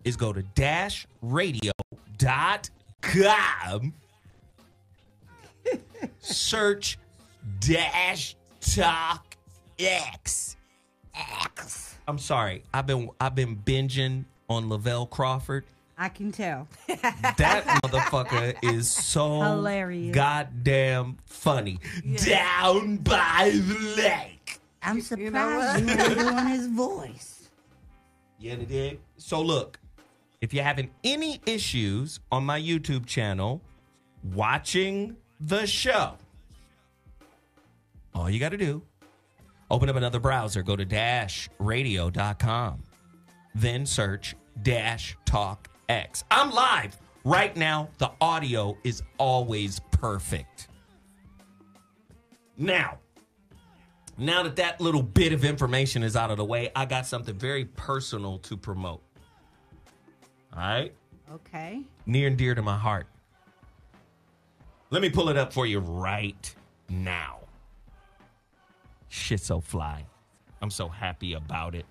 is go to dashradio.com, search dash talk X. I'm sorry. I've been binging on Lavelle Crawford. I can tell. That motherfucker is so hilarious, goddamn funny. Yes. Down by the lake. I'm surprised you were doing his voice. Yeah, they did. So look, if you're having any issues on my YouTube channel watching the show, all you got to do, open up another browser, go to dashradio.com, then search dash talk X. I'm live right now. The audio is always perfect. Now that little bit of information is out of the way, I got something very personal to promote. All right? Okay. Near and dear to my heart. Let me pull it up for you right now. Shit so fly. I'm so happy about it.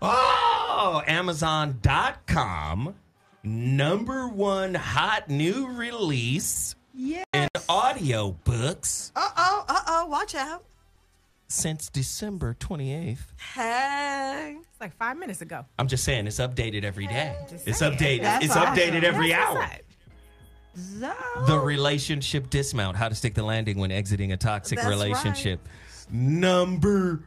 Oh, Amazon.com, #1 hot new release in audiobooks. Watch out. Since December 28th. Hey. It's like 5 minutes ago. I'm just saying, it's updated every day. It's saying. updated. That's It's awesome. updated every hour. So, The relationship dismount, how to stick the landing when exiting a toxic That's relationship. #1.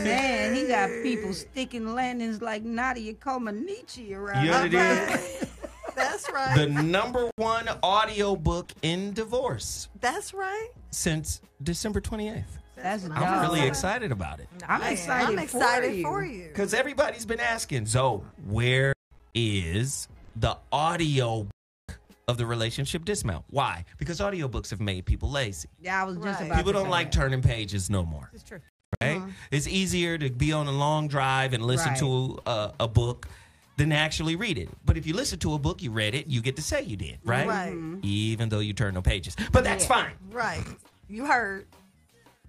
man, he got people sticking landings like Nadia Comaneci around. You know what it is? That's right. The #1 audiobook in divorce That's right. since December 28th. That's I'm dope. really excited about it. I'm excited. I'm excited for for you. you. Because everybody's been asking, so where is the audio of the relationship dismount? Why? Because audiobooks have made people lazy. Yeah, I was just Right. about People to don't say like that. turning pages no more. It's true. Right? It's easier to be on a long drive and listen Right. to a book than to actually read it. But if you listen to a book, you read it, you get to say you did, right? Right. Even though you turn no pages. But that's fine. Right. You heard.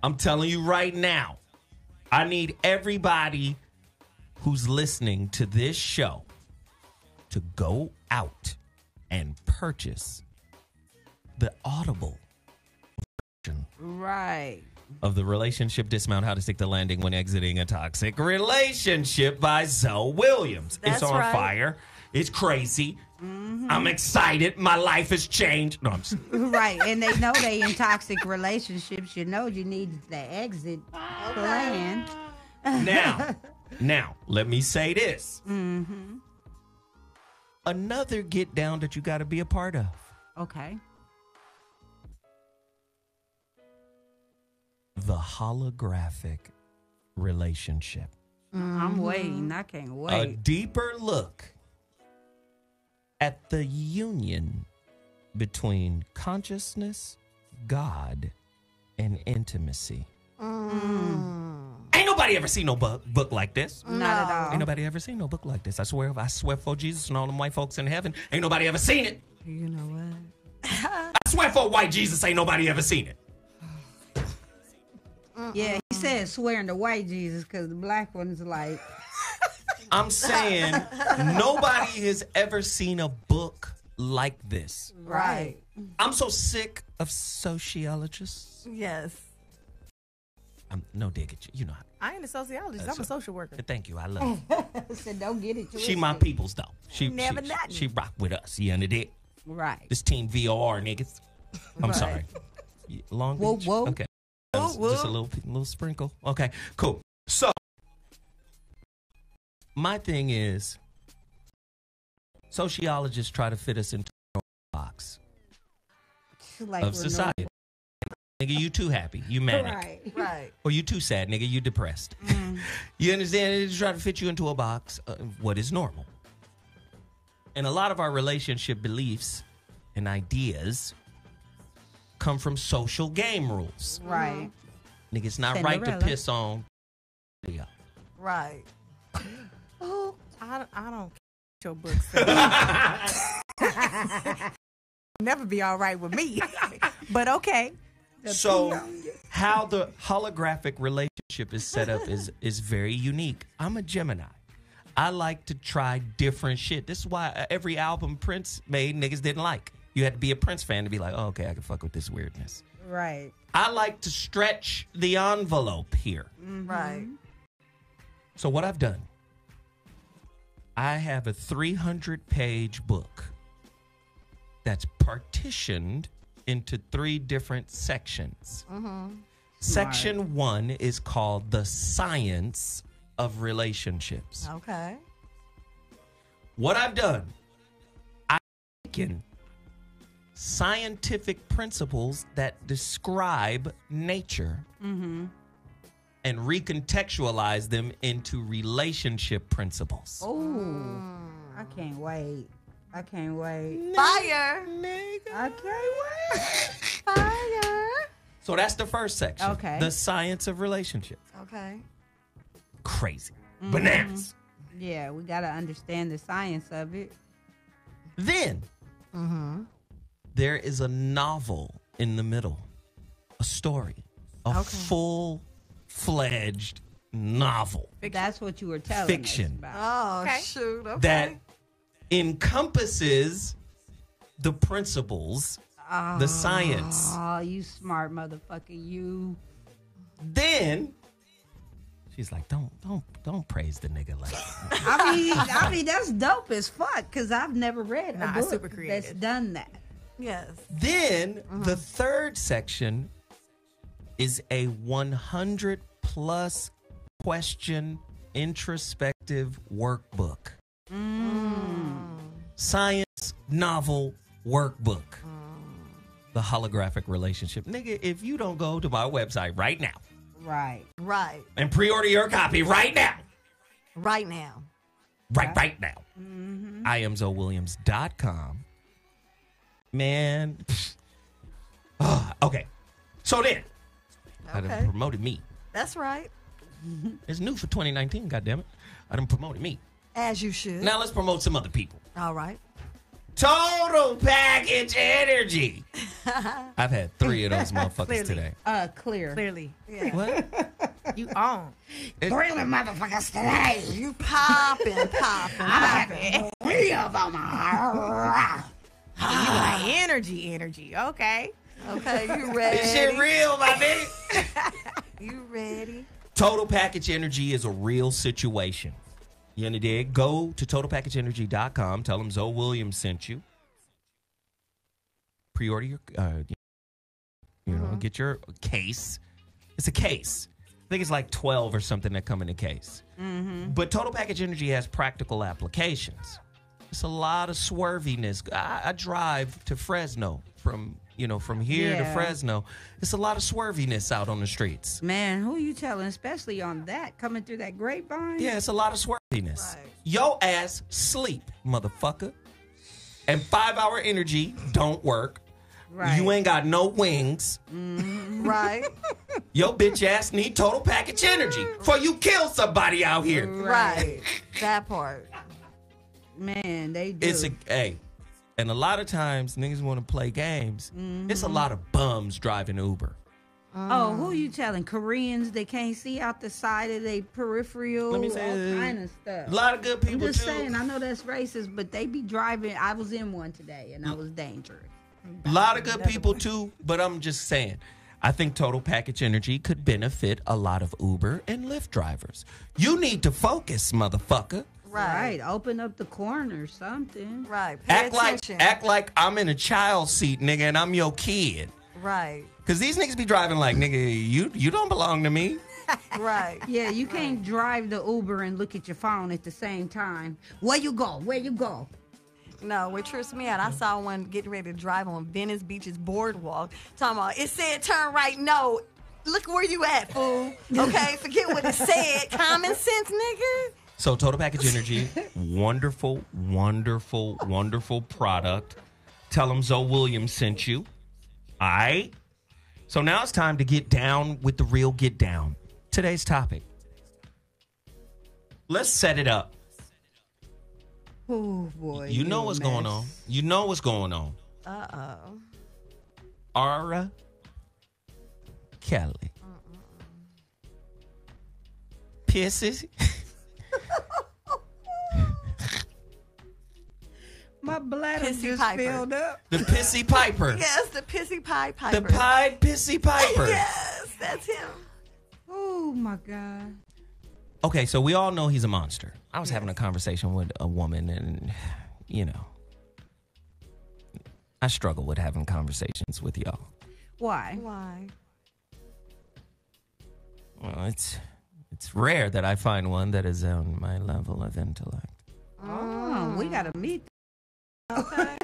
I'm telling you right now, I need everybody who's listening to this show to go out and purchase the Audible version Right. of the Relationship Dismount, How to Stick the Landing When Exiting a Toxic Relationship by Zoe Williams. It's That's on right. fire. It's crazy. I'm excited. My life has changed. No, I'm just, Right. And they know they in toxic relationships. You know you need the exit plan. now, let me say this. Mm-hmm. Another get down that you got to be a part of. Okay. The holographic relationship. I'm waiting. I can't A wait. deeper look at the union between consciousness, God, and intimacy. Ain't nobody ever seen no book like this. Not at all. Ain't nobody ever seen no book like this. I swear for Jesus and all them white folks in heaven, ain't nobody ever seen it. You know what? I swear for white Jesus, ain't nobody ever seen it. Yeah, he said swearing to white Jesus because the black one's like, I'm saying nobody has ever seen a book like this. Right. I'm so sick of sociologists. Yes. No dig at you. You know how. I ain't a sociologist. I'm a social worker. Thank you. I love it. said, don't get it twisted. She my peoples though. She Never nothing. she rock with us. You under that? Right. This team VOR niggas. I'm Right. sorry. Long Whoa, Beach? whoa. Okay. Whoa, Just a whoa. little sprinkle. Okay, cool. So my thing is sociologists try to fit us into a box Like of we're society. Nigga, you too happy. You manic. Right. Right. Or you too sad, nigga. You depressed. You understand? They just try to fit you into a box of what is normal. And a lot of our relationship beliefs and ideas come from social game rules. Right. Nigga, it's not right to Cinderella. piss on. Yeah. Right. Oh, I don't your books. Never be all right with me. But okay. So how the holographic relationship is set up is very unique. I'm a Gemini. I like to try different shit. This is why every album Prince made, niggas didn't like. You had to be a Prince fan to be like, oh, okay, I can fuck with this weirdness. Right. I like to stretch the envelope here. Right. So what I've done, I have a 300-page book that's partitioned into 3 different sections. Section 1 is called The Science of Relationships. Okay. What I've done, I've taken scientific principles that describe nature and recontextualize them into relationship principles. Oh, I can't wait. I can't wait. Fire. I can't wait. Fire. So that's the first section. Okay. The science of relationships. Okay. Crazy. Bananas. Yeah, we got to understand the science of it. Then there is a novel in the middle, a story, a full-fledged novel. That's what you were telling Fiction. us about. Oh, shoot. Okay. That encompasses the principles, the science. Oh, you smart motherfucker, you. Then she's like, don't praise the nigga like that. I mean, that's dope as fuck because I've never read a book super creative. that's done that. Yes. Then the third section is a 100+ question introspective workbook. Science novel workbook. The holographic relationship. Nigga, if you don't go to my website right now Right. Right. and pre-order your copy right now, Right now. right now, IamZoWilliams.com. Man. Okay. So then, I done Okay. promoted me. That's right. It's new for 2019, goddammit. I done promoted me. As you should. Now let's promote some other people. All right. Total Package Energy. I've had 3 of those motherfuckers Clearly. today. Clear. Clearly. Yeah. What? You own. 3 of the motherfuckers today. You popping. Three of them. You got energy. Okay. Okay, you ready? This shit real, my nigga. You ready? Total Package Energy is a real situation. You understand? Go to totalpackageenergy.com. Tell them Zoe Williams sent you. Pre-order your, get your case. It's a case. I think it's like 12 or something that come in a case. But Total Package Energy has practical applications. It's a lot of swerviness. I drive to Fresno from here to Yeah. Fresno. It's a lot of swerviness out on the streets. Man, who you telling, especially on that, coming through that grapevine? Yeah, it's a lot of swerviness. Right. Yo ass sleep, motherfucker. And 5-hour energy don't work. Right. You ain't got no wings. Right. Yo bitch ass need Total Package Energy before you kill somebody out here. Right. That part. Man, they do. And a lot of times niggas want to play games. It's a lot of bums driving Uber. Oh, who you telling? Koreans, they can't see out the side of their peripheral, Let me say all this. kind of stuff. A lot of good I'm people just too. saying, I know that's racist, but they be driving. I was in one today, and I was dangerous. A lot of good people too, but I'm just saying. I think Total Package Energy could benefit a lot of Uber and Lyft drivers. You need to focus, motherfucker. Right. Open up the corner or something. Right. Pay attention. Act like I'm in a child seat, nigga, and I'm your kid. Right. Cause these niggas be driving like, nigga, you don't belong to me. Right. Yeah, you can't drive the Uber and look at your phone at the same time. Where you go? No, what trips me out, I saw one getting ready to drive on Venice Beach's boardwalk. Talking about, it said turn right. No, look where you at, fool. Okay, forget what it said. Common sense, nigga. So Total Package Energy, wonderful, wonderful, wonderful product. Tell them Zoe Williams sent you. All right? So now it's time to get down with the real get down. Today's topic. Let's set it up. Oh, boy. You know a what's going mess. on. You know what's going on. Uh-oh. Ara Kelly. Pisses bladder Pissy just Piper. filled up. The Pissy Piper. Yes, the Pissy Pie Piper. The Pied Pissy Piper. Yes, that's him. Oh my God. Okay, so we all know he's a monster. I was having a conversation with a woman, and, you know, I struggle with having conversations with y'all. Why? Why? Well, it's rare that I find one that is on my level of intellect. Oh, we gotta meet. Okay.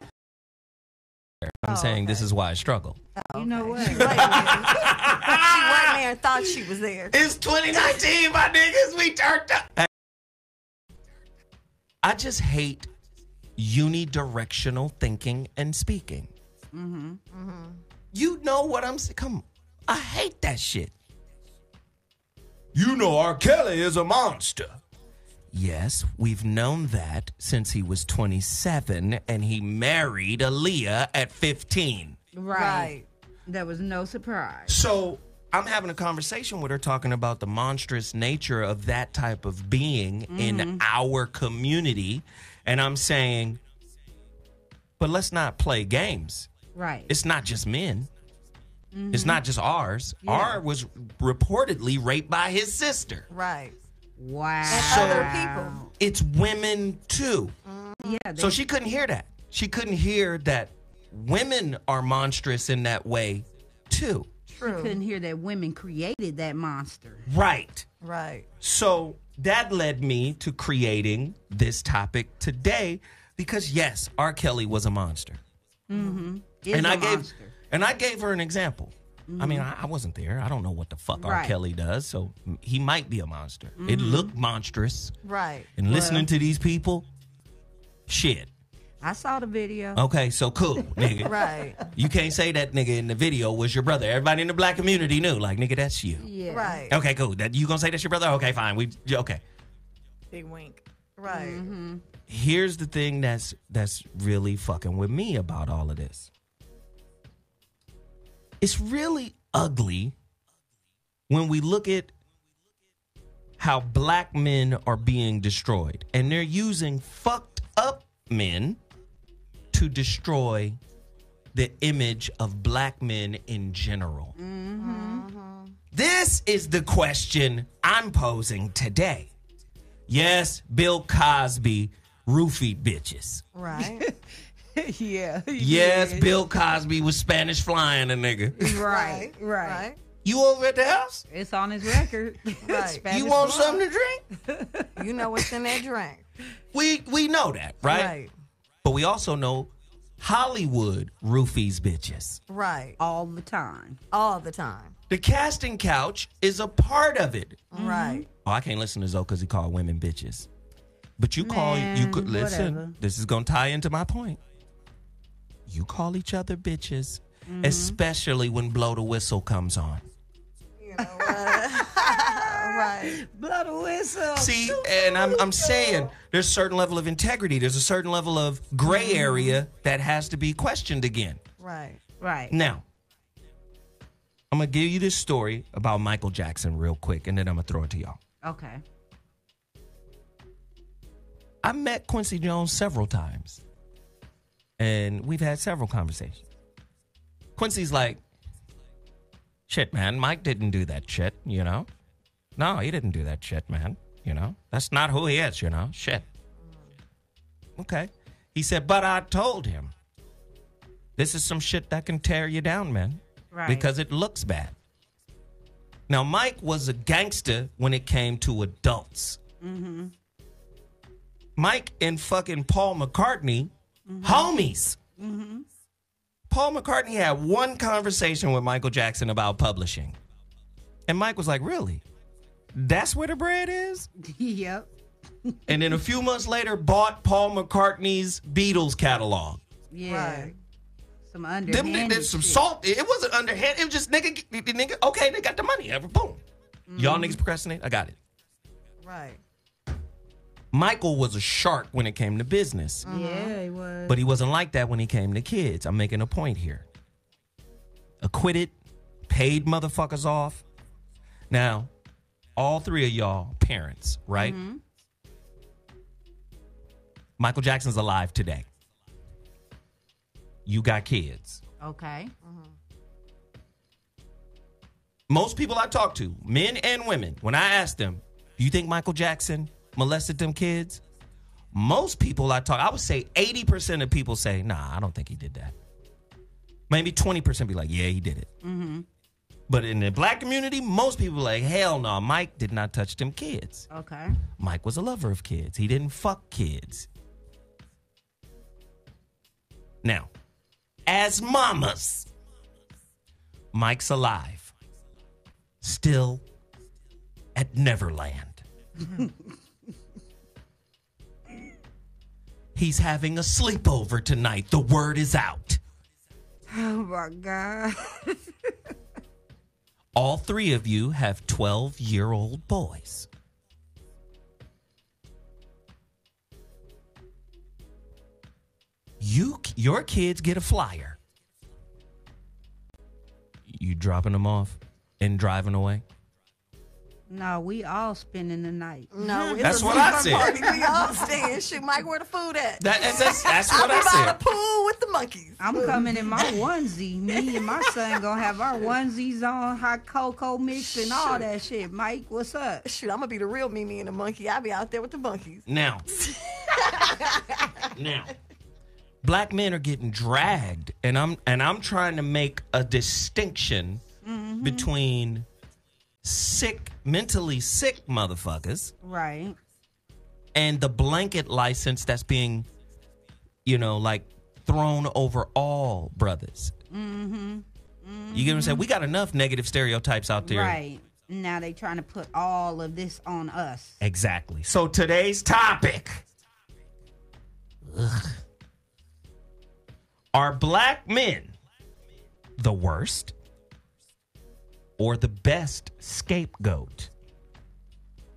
I'm saying this is why I struggle. You know what? She wasn't there and thought she was there. It's 2019, my niggas. We turned up. I just hate unidirectional thinking and speaking. You know what I'm saying? Come on. I hate that shit. You know R. Kelly is a monster. Yes, we've known that since he was 27 and he married Aaliyah at 15. Right. There was no surprise. So I'm having a conversation with her talking about the monstrous nature of that type of being in our community. And I'm saying, but let's not play games. Right. It's not just men. It's not just ours. Yeah. R was reportedly raped by his sister. Right. Wow. And other people. It's women too. Yeah. So she couldn't hear that. She couldn't hear that women are monstrous in that way too. True. couldn't hear that women created that monster. Right. Right. So that led me to creating this topic today because, yes, R. Kelly was a monster. Mm-hmm. And I gave her an example. I mean, I wasn't there. I don't know what the fuck R. Kelly does, so he might be a monster. It looked monstrous. Right. And listening to these people, shit. I saw the video. Okay, so cool, nigga. Right. You can't say that nigga in the video was your brother. Everybody in the black community knew. Like, nigga, that's you. Yeah. Right. Okay, cool. That you gonna say that's your brother? Okay, fine. Okay. Big wink. Right. Mm-hmm. Here's the thing that's really fucking with me about all of this. It's really ugly when we look at how black men are being destroyed. And they're using fucked up men to destroy the image of black men in general. This is the question I'm posing today. Yes, Bill Cosby roofied bitches. Right. Yeah. Yes, Bill Cosby was Spanish flying a nigga. Right. Right. You over at the house? It's on his record. Right. Spanish You want blood. something to drink? You know what's in that drink. We know that, right? Right. But we also know Hollywood roofies bitches. Right. All the time. All the time. The casting couch is a part of it. Right. Oh, I can't listen to Zoe because he called women bitches. But you Man, could listen. whatever. This is going to tie into my point. You call each other bitches, especially when Blow the Whistle comes on. You know what? Right. Blow the whistle. See, and I'm saying there's a certain level of integrity. There's a certain level of gray area that has to be questioned again. Right. Right. Now, I'm going to give you this story about Michael Jackson real quick, and then I'm going to throw it to y'all. Okay. I met Quincy Jones several times, and we've had several conversations. Quincy's like, shit, man, Mike didn't do that shit, you know? No, he didn't do that shit, man, you know? That's not who he is, you know? Shit. Okay. He said, but I told him, this is some shit that can tear you down, man. Right. Because it looks bad. Now, Mike was a gangster when it came to adults. Mm-hmm. Mike and fucking Paul McCartney, homies. Mm-hmm. Paul McCartney had one conversation with Michael Jackson about publishing. And Mike was like, really? That's where the bread is? Yep. And then a few months later, bought Paul McCartney's Beatles catalog. Yeah. Right. Some underhanded There's some shit. salt. It wasn't underhand. It was just nigga. Okay, they got the money. Boom. Y'all niggas procrastinate. I got it. Right. Michael was a shark when it came to business. Yeah, he was. But he wasn't like that when he came to kids. I'm making a point here. Acquitted, paid motherfuckers off. Now, all three of y'all parents, right? Michael Jackson's alive today. you got kids. Okay. Most people I talk to, men and women, when I ask them, do you think Michael Jackson molested them kids? Most people I would say 80% of people say, nah, I don't think he did that. Maybe 20% be like, yeah, he did it. Mm-hmm. But in the black community, most people are like, hell no, Mike did not touch them kids. Okay. Mike was a lover of kids. He didn't fuck kids. Now, as mamas, Mike's alive. Still at Neverland. He's having a sleepover tonight. The word is out. Oh, my God. All three of you have 12-year-old boys. Your kids get a flyer. You dropping them off and driving away? No, we all spending the night. No, it's That's a what I sleepover said. Party. We all staying. Shit, Mike, where the food at? That's I'll what I be by said. the pool with the monkeys. I'm coming in my onesie. Me and my son gonna have our onesies on, hot cocoa mix and all that shit. Mike, what's up? Shoot, I'm gonna be the real Mimi and the monkey. I'll be out there with the monkeys. Now, black men are getting dragged, and I'm trying to make a distinction between mentally sick motherfuckers, Right. and the blanket license that's being, thrown over all brothers. You get what I'm saying? We got enough negative stereotypes out there. Right. Now they trying to put all of this on us. Exactly. So today's topic. Are black men the worst or the best scapegoat?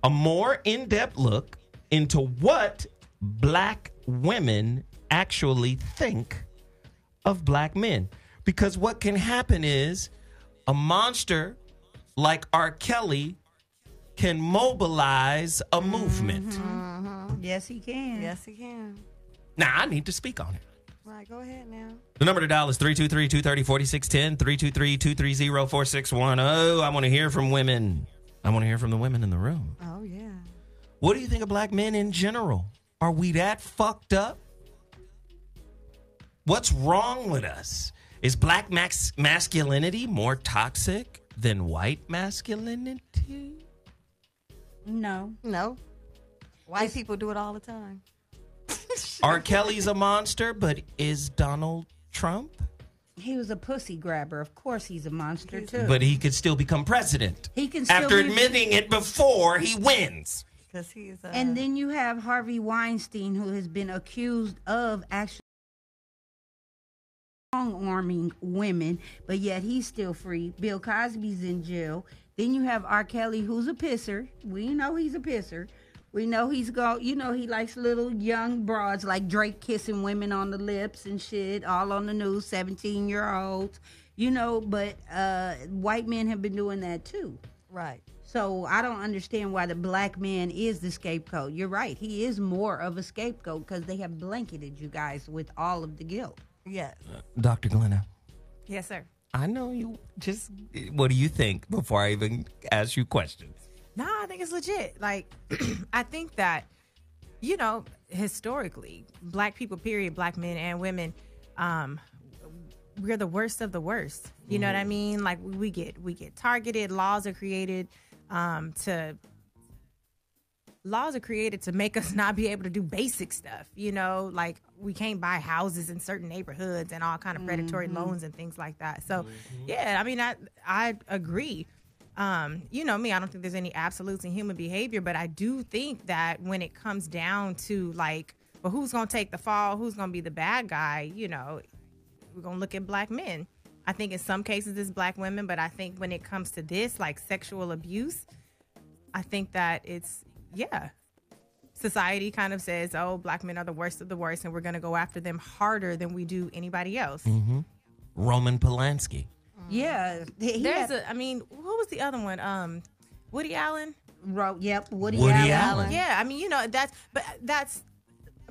A more in-depth look into what black women actually think of black men. Because what can happen is a monster like R. Kelly can mobilize a movement. Yes, he can. Yes, he can. Now, I need to speak on it. Right, go ahead now. The number to dial is 323-230-4610, 323-230-4610. I want to hear from women. I want to hear from the women in the room. Oh, yeah. What do you think of black men in general? Are we that fucked up? What's wrong with us? Is black masculinity more toxic than white masculinity? No. No. White people do it all the time. R. Kelly's a monster, but is Donald Trump? He was a pussy grabber. Of course he's a monster, too. But he could still become president. He can still after be- admitting it before he wins. Because he's And then you have Harvey Weinstein, who has been accused of actually strong-arming women, but yet he's still free. Bill Cosby's in jail. Then you have R. Kelly, who's a pisser. We know he's a pisser. We know he likes little young broads like Drake kissing women on the lips and shit, all on the news, 17-year-olds. But white men have been doing that too. Right. So I don't understand why the black man is the scapegoat. You're right. He is more of a scapegoat because they have blanketed you guys with all of the guilt. Yes. Dr. Glenna, Yes, sir. I know you what do you think before I even ask you questions? No, I think it's legit. Like, I think that, historically, black people, period, black men and women, we're the worst of the worst. You know what I mean? Like, we get targeted. Laws are created to make us not be able to do basic stuff. Like we can't buy houses in certain neighborhoods and all kind of predatory loans and things like that. So, yeah, I mean, I agree. Me, I don't think there's any absolutes in human behavior, but I do think that when it comes down to who's going to take the fall, who's going to be the bad guy, we're going to look at black men. I think in some cases it's black women, but I think when it comes to this, like sexual abuse, I think that it's, society kind of says, oh, black men are the worst of the worst, and we're going to go after them harder than we do anybody else. Roman Polanski. Yeah. Who was the other one? Woody Allen? Woody Allen. Allen. Yeah, I mean, that's,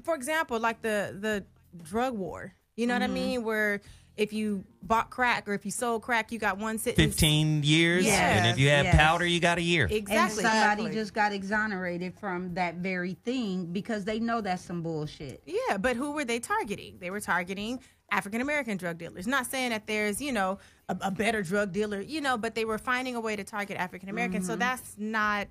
for example, like the drug war. You know what I mean? Where if you bought crack or if you sold crack, you got one sentence. 15 years. Yes. And if you have powder, you got a year. Exactly. And somebody just got exonerated from that very thing because they know that's some bullshit. Yeah, but who were they targeting? They were targeting African-American drug dealers. Not saying that there's, a better drug dealer, but they were finding a way to target African-Americans. So that's not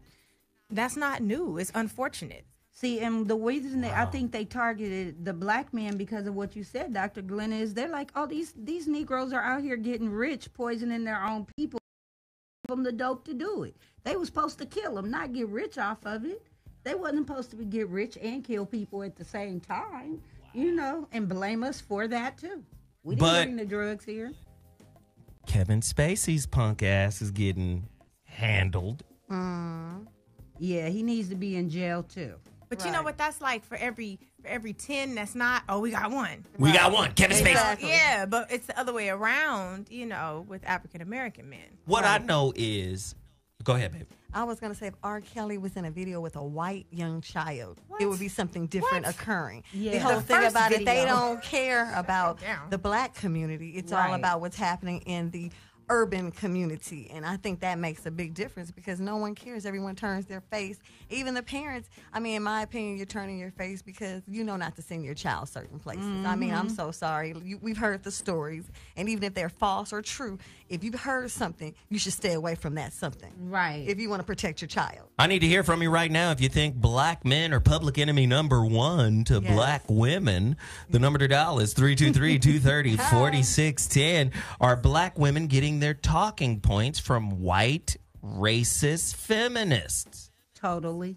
new. It's unfortunate. See, and the reason I think they targeted the black men because of what you said, Dr. Glenn, is they're like, oh, these Negroes are out here getting rich, poisoning their own people, give them the dope to do it. They were supposed to kill them, not get rich off of it. They wasn't supposed to get rich and kill people at the same time, and blame us for that too. We didn't bring the drugs here. Kevin Spacey's punk ass is getting handled. Yeah, he needs to be in jail too. But you know what that's like for every 10 that's not, we got one. We got one, Kevin Spacey. Exactly. Yeah, but it's the other way around, with African-American men. What I know is, go ahead, baby. I was going to say, if R. Kelly was in a video with a white young child, it would be something different occurring. Yeah. The whole The thing first about it, they video. don't care about Down. the black community. It's all about what's happening in the urban community. And I think that makes a big difference because no one cares. Everyone turns their face. Even the parents, in my opinion, you're turning your face because you know not to send your child certain places. I'm so sorry. We've heard the stories. And even if they're false or true, if you've heard something, you should stay away from that something. Right. If you want to protect your child. I need to hear from you right now if you think black men are public enemy number one to black women. The number to dial is 323-230-4610. Are black women getting their talking points from white, racist feminists? Totally.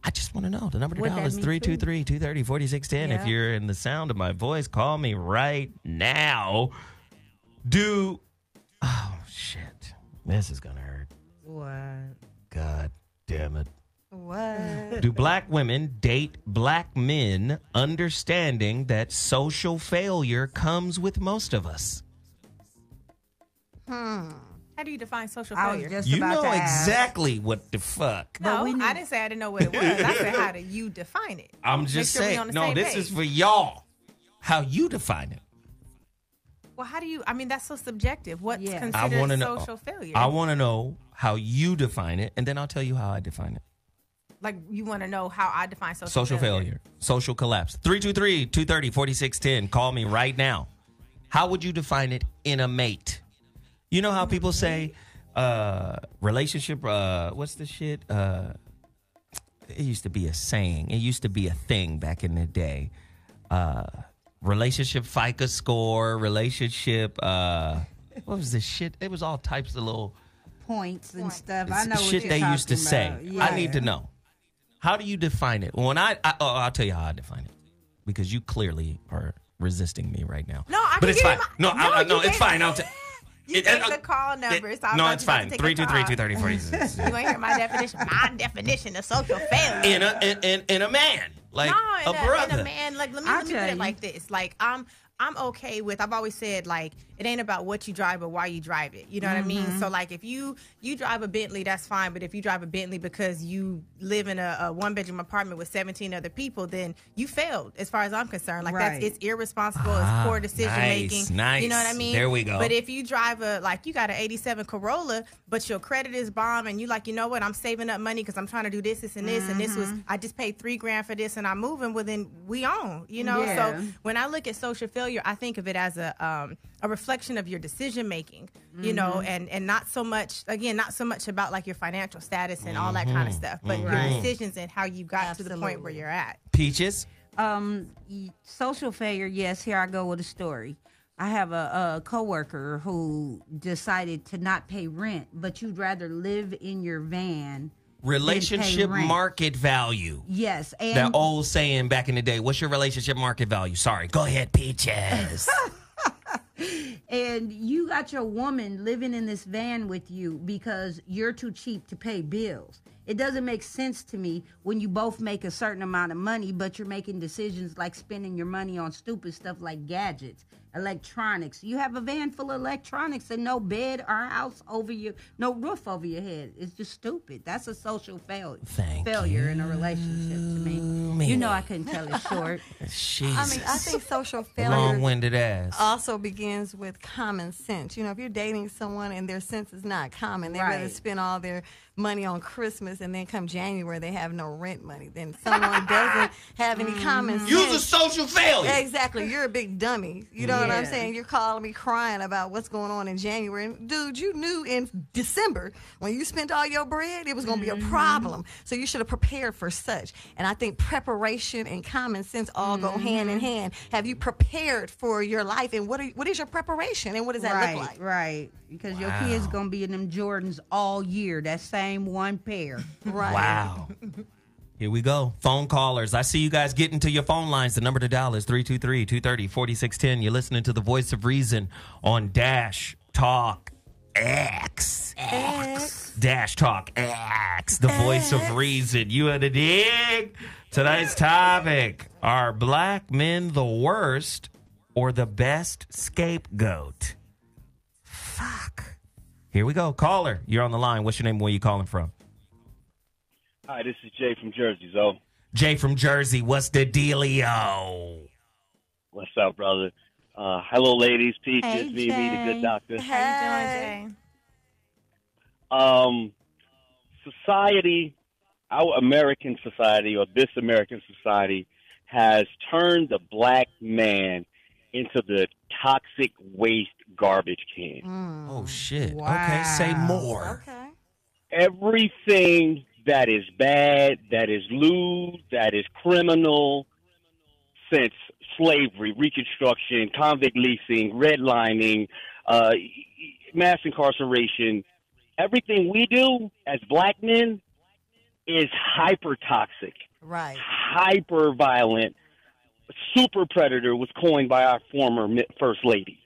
I just want to know. The number to Would dial that is be 323-230-4610. If you're in the sound of my voice, call me right now. Oh, shit. This is going to hurt. What? God damn it. What? Do black women date black men understanding that social failure comes with most of us? How do you define social I was failure? just You about know to ask. exactly what the fuck. No, we I didn't say I didn't know what it was. I said, how do you define it? I'm Make just sure we saying. on the No, same this page. is for y'all. How you define it. Well, how do you? That's so subjective. What's Yeah. I considered want to know. social failure? I want to know how you define it, and then I'll tell you how I define it. Like, you want to know how I define Social failure. Social collapse. 323-230-4610. Call me right now. How would you define it in a mate? You know how people say relationship, what's the shit? It used to be a saying. It used to be a thing back in the day. Relationship FICA score, relationship, what was this shit? It was all types of little Points and stuff. I know what shit you're they used to talking say. about. Yeah. I need to know. How do you define it? When I'll tell you how I define it because you clearly are resisting me right now. No, I but can it's give fine. you my- No, it's gave- fine. I'll You take the call number. So I'm no, about it's to fine. take a call. 323-230-46. You want to hear my definition? My definition of social failure. in a man, like No, a brother. in a man, like let me put tell it you. like this. Like I'm okay with. I've always said like it ain't about what you drive, but why you drive it. You know what I mean? So like if you drive a Bentley, that's fine. But if you drive a Bentley because you live in a 1-bedroom apartment with 17 other people, then you failed as far as I'm concerned. Like Right. it's irresponsible. It's poor decision making. Nice. You know what I mean? There we go. But if you drive you got an 87 Corolla, but your credit is bomb, and you like, you know what? I'm saving up money because I'm trying to do this, and this, and this was I just paid $3,000 for this, and I'm moving. Well, then we own. You know. Yeah. So when I look at social failure, I think of it as a reflection of your decision making, you know, and not so much about like your financial status and all that kind of stuff, but your decisions and how you got to the point where you're at. Peaches. Social failure, yes. Here I go with a story. I have a coworker who decided to not pay rent, but you'd rather live in your van. Relationship rent. market value. Yes, and That old saying back in the day. What's your relationship market value? Sorry. Go ahead, Peaches. and you got your woman living in this van with you because you're too cheap to pay bills. It doesn't make sense to me when you both make a certain amount of money, but you're making decisions like spending your money on stupid stuff like gadgets. electronics. You have a van full of electronics and no bed or house over you, no roof over your head. It's just stupid. That's a social failure in a relationship to me. You know I couldn't tell it short. Jesus. I mean, I think social failure Long-winded ass. also begins with common sense. You know, if you're dating someone and their sense is not common, they rather spend all their money on Christmas and then come January they have no rent money. Then someone doesn't have any common sense. You're a social failure. Exactly. You're a big dummy. You know what I'm saying? You're calling me crying about what's going on in January. And dude, you knew in December when you spent all your bread, it was going to be a problem. So you should have prepared for such. And I think preparation and common sense all go hand in hand. Have you prepared for your life? And what is your preparation? And what does that look like? Right. Because your kids going to be in them Jordans all year. That same one pair. Right. Wow. Here we go. Phone callers. I see you guys getting to your phone lines. The number to dial is 323-230-4610. You're listening to the Voice of Reason on Dash Talk X. Dash Talk X. The Voice of Reason. You had a dig? Tonight's topic. Are black men the worst or the best scapegoat? Fuck. Here we go. Caller, you're on the line. What's your name and where you calling from? Hi, this is Jay from Jersey, Zo. Jay from Jersey. What's the dealio? What's up, brother? Hello, ladies. Peace. Hey, It's me, the good doctor. How you doing, Jay? Society, our American society, or this American society, has turned the black man into the toxic waste garbage can. Oh, shit. Wow. Okay, say more. Okay. Everything that is bad, that is lewd, that is criminal, since slavery, Reconstruction, convict leasing, redlining, mass incarceration, everything we do as black men is hyper toxic, Right. hyper violent. Super predator was coined by our former first lady.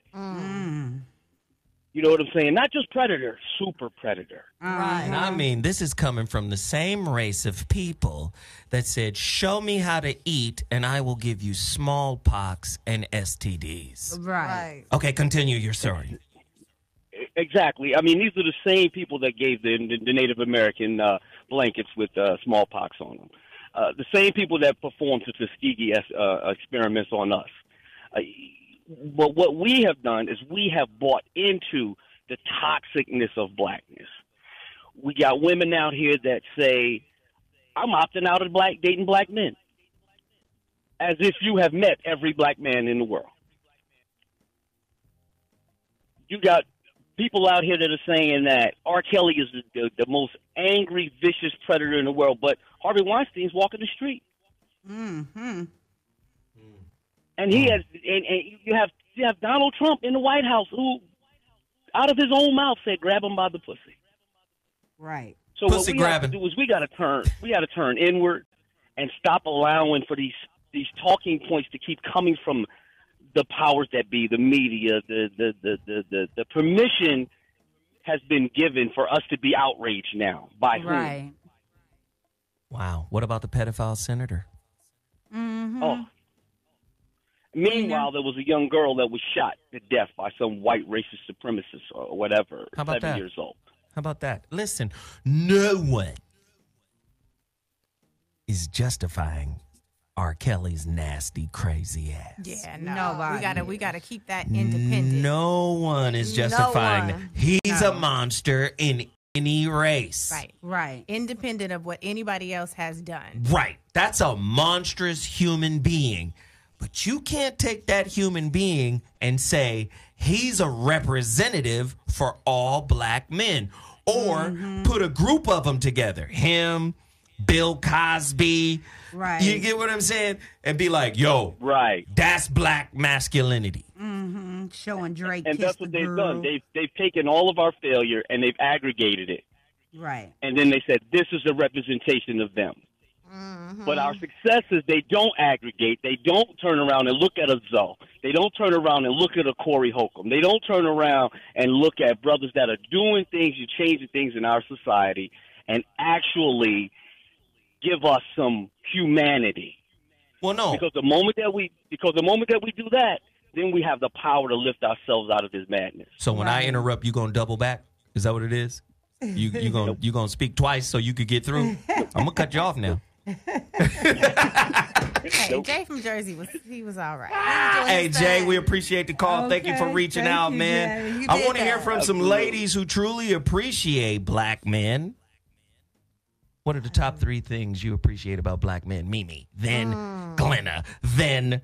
You know what I'm saying? Not just predator, super predator. Right. And I mean, this is coming from the same race of people that said, show me how to eat and I will give you smallpox and STDs. Right. Okay, continue your story. Exactly. I mean, these are the same people that gave the Native American blankets with smallpox on them. The same people that performed the Tuskegee experiments on us. But what we have done is we have bought into the toxicness of blackness. We got women out here that say, I'm opting out of dating black men. As if you have met every black man in the world. You got people out here that are saying that R. Kelly is the most angry, vicious predator in the world, but Harvey Weinstein's walking the street. Mm-hmm. And he has, and you have Donald Trump in the White House who, out of his own mouth, said, "Grab him by the pussy." Right. So Pussy what we grabbing. have to do is we got to turn inward and stop allowing for these talking points to keep coming from the powers that be, the media. The permission has been given for us to be outraged now. By whom? Right. Wow. What about the pedophile senator? Mm-hmm. Oh. Meanwhile, there was a young girl that was shot to death by some white racist supremacist or whatever, How about 7 that? years old. How about that? Listen, no one is justifying R. Kelly's nasty, crazy ass. Yeah, no. Nobody We gotta keep that independent. No one is justifying one. he's a monster in any race. Right. Right. Independent of what anybody else has done. Right. That's a monstrous human being. But you can't take that human being and say he's a representative for all black men. Or put a group of them together. Him, Bill Cosby. Right. You get what I'm saying? And be like, yo, Right. that's black masculinity. Mm-hmm. Showing Drake And kiss that's what the they've girl. done. They've taken all of our failure and they've aggregated it. Right. And then they said, this is a representation of them. But our successes, they don't aggregate. They don't turn around and look at a Zoe. They don't turn around and look at a Corey Holcomb. They don't turn around and look at brothers that are doing things and changing things in our society and actually give us some humanity. Well, no. Because the moment that we do that, then we have the power to lift ourselves out of this madness. So when I interrupt, you gonna double back? Is that what it is? You gonna speak twice so you could get through? I'm gonna cut you off now. Hey, Jay from Jersey was all right. Hey, Jay, we appreciate the call. Thank you for reaching out, man. I want to hear from some ladies who truly appreciate black men. What are the top 3 things you appreciate about black men? Mimi, then Glenna, then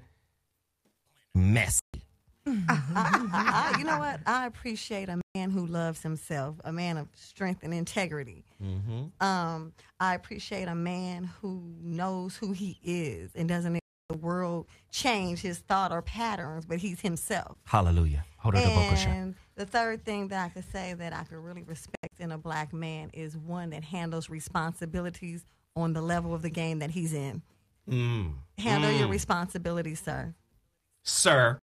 Messy. You know what? I appreciate a man who loves himself, a man of strength and integrity. I appreciate a man who knows who he is and doesn't let the world change his thought or patterns, but he's himself. Hallelujah. And the third thing that I could say that I could really respect in a black man is one that handles responsibilities on the level of the game that he's in. Handle your responsibilities, sir. Sir.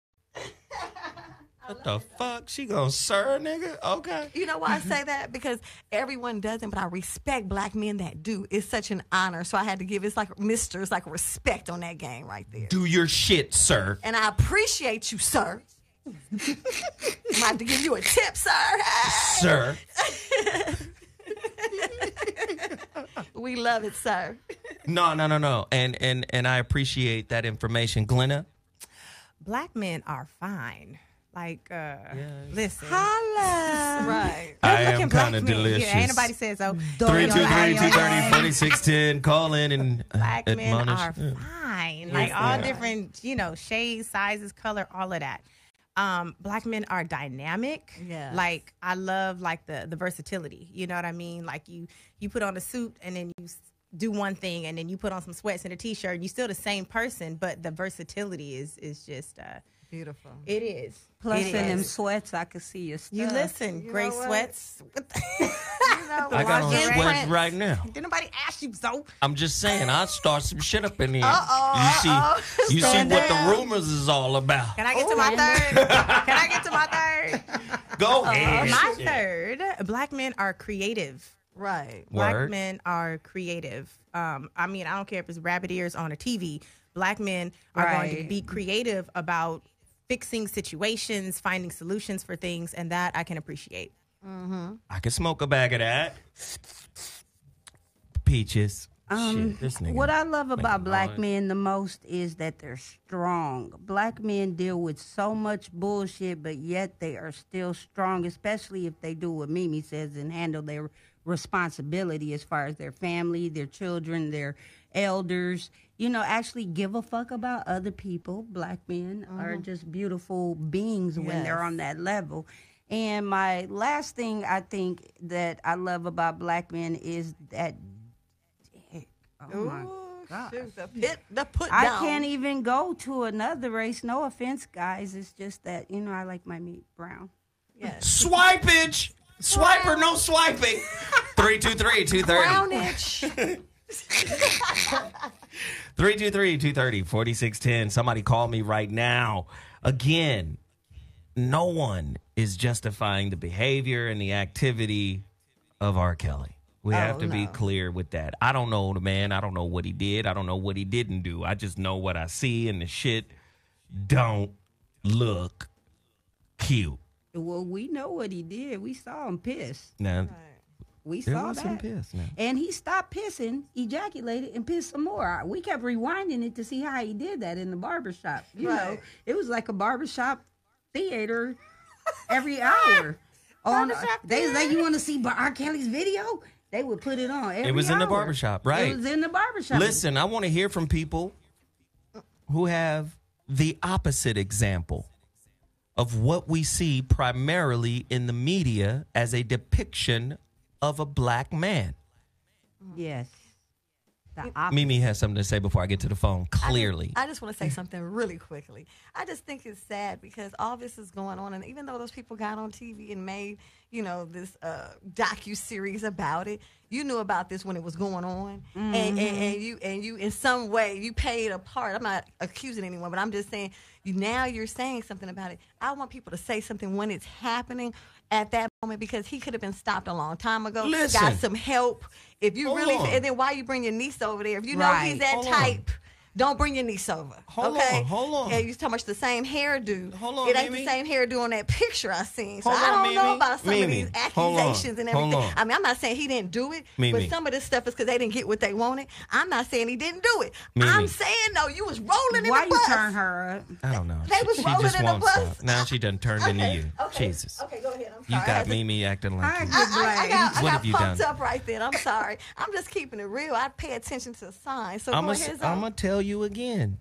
What the fuck? She gonna sir, nigga? Okay. You know why I say that? Because everyone doesn't, but I respect black men that do. It's such an honor. So I had to give, it's like respect on that game right there. Do your shit, sir. And I appreciate you, sir. I have to give you a tip, sir. Hey. Sir. We love it, sir. No. And I appreciate that information. Glenna? Black men are fine. Like, listen. Holla. Right. I am kind of delicious. Yeah, ain't nobody said so. 323-230-4610. Call in and black men admonish. are fine. Like all different, shades, sizes, color, all of that. Black men are dynamic. Yeah. Like I love like the versatility. You know what I mean? Like you put on a suit and then you do one thing and then you put on some sweats and a t-shirt and you're still the same person, but the versatility is just beautiful. It is. Plus in them sweats, I could see your stuff. You listen, gray sweats. I got on sweats right now. Did nobody ask you so? I'm just saying, I'll start some shit up in here. You see what the rumors is all about. Can I get to my third? Can I get to my third? Go ahead. My third, black men are creative. Right. Black men are creative. I don't care if it's rabbit ears on a TV. Black men are going to be creative about fixing situations, finding solutions for things, and that I can appreciate. I can smoke a bag of that. Peaches. Shit, this nigga what I love about black men the most is that they're strong. Black men deal with so much bullshit, but yet they are still strong, especially if they do what Mimi says and handle their responsibility as far as their family, their children, their elders. Actually give a fuck about other people. Black men are just beautiful beings when they're on that level. And my last thing I think that I love about black men is that, my God. The put down. I can't even go to another race. No offense, guys. It's just that, I like my meat brown. Yes. Swipage. Swiper, no swiping. 323-230. Brownage. 323-230-4610. Somebody call me right now. Again, no one is justifying the behavior and the activity of R. Kelly. We have to be clear with that. I don't know the man. I don't know what he did. I don't know what he didn't do. I just know what I see, and the shit don't look cute. Well, we know what he did. We saw him piss. Now, We there saw was that. some piss now. And he stopped pissing, ejaculated, and pissed some more. We kept rewinding it to see how he did that in the barbershop. You know, it was like a barbershop theater every hour. They was like, you want to see R. Kelly's video? They would put it on every It was hour. in the barbershop, right? It was in the barbershop. Listen, I want to hear from people who have the opposite example of what we see primarily in the media as a depiction of a black man. Yes. Mimi has something to say before I get to the phone, clearly. I just want to say something really quickly. I just think it's sad because all this is going on, and even though those people got on TV and made, you know, this docu-series about it, you knew about this when it was going on, and you in some way you paid a part. I'm not accusing anyone, but I'm just saying now you're saying something about it. I want people to say something when it's happening at that moment, because he could have been stopped a long time ago. Listen. Got some help. If you Hold really, on. and then why you bring your niece over there? If you know he's that type, Don't bring your niece over. Hold on. Yeah, you talking about the same hairdo. Hold on, it ain't Mimi. the same hairdo on that picture I seen. So Hold I on, don't know Mimi. about some of Mimi. these Hold on. accusations and Hold everything. on. I mean, I'm not saying he didn't do it, Mimi. but some of this stuff is because they didn't get what they wanted. I'm not saying he didn't do it. Mimi. I'm saying though, you was rolling in Why the you bus. turn her up? I don't know. They was She rolling just in the won't bus. stop. Now she done turned into you. Okay. Jesus. Okay, go ahead. I'm You sorry. I got had to- Mimi acting like I you. get I blamed. What got have you pumped done? up right then. I'm sorry. I'm just keeping it real. I pay attention to signs. So I'm go ahead, Zoe. going to tell you again.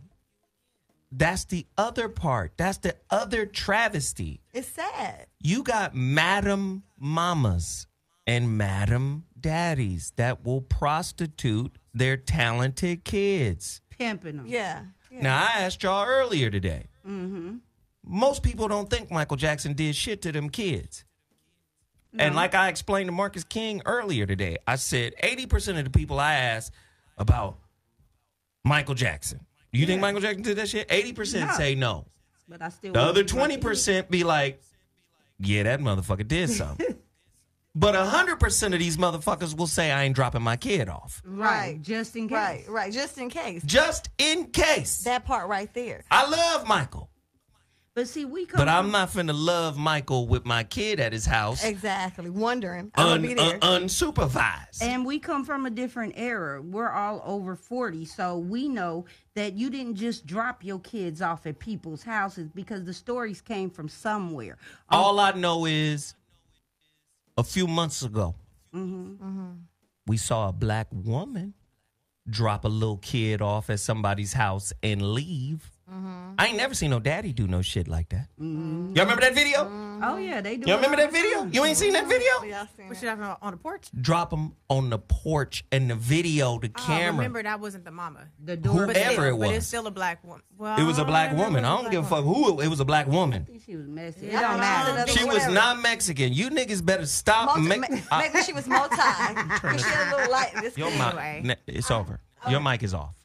That's the other part. That's the other travesty. It's sad. You got Madam Mommas and Madam Daddies that will prostitute their talented kids. Pimping them. Yeah. Now, I asked y'all earlier today. Most people don't think Michael Jackson did shit to them kids. And like I explained to Marcus King earlier today, I said 80% of the people I asked about Michael Jackson. You think Michael Jackson did that shit? 80% No. say no. But I still The want other to watch it. 20% be like, yeah, that motherfucker did something. But 100% of these motherfuckers will say, I ain't dropping my kid off. Right. Just in case. Right. Just in case. Just in case. That part right there. I love Michael. But see, we come But I'm from- not finna love Michael with my kid at his house Exactly. Wondering. I'm going to be there. unsupervised. And we come from a different era. We're all over 40. So we know that you didn't just drop your kids off at people's houses because the stories came from somewhere. All I know is a few months ago, we saw a black woman drop a little kid off at somebody's house and leave. I ain't never seen no daddy do no shit like that. Y'all remember that video? Oh, yeah, they do. Y'all it remember all that the video? time. You ain't seen that video? Yeah, I seen What it. should happen on the porch? Drop them on the porch and the video, the camera. Remember, that wasn't the mama. The door. Whoever But still, it But was. it's still a black woman. Well, It was a black remember woman. it I was don't give a fuck who it was. A black woman. She was messy. It Yeah, don't matter. She was Whatever. not Mexican. You niggas better stop. Maybe she was multi. Because she had a little light in this Your kid. Anyway. mic, it's over. Your mic is off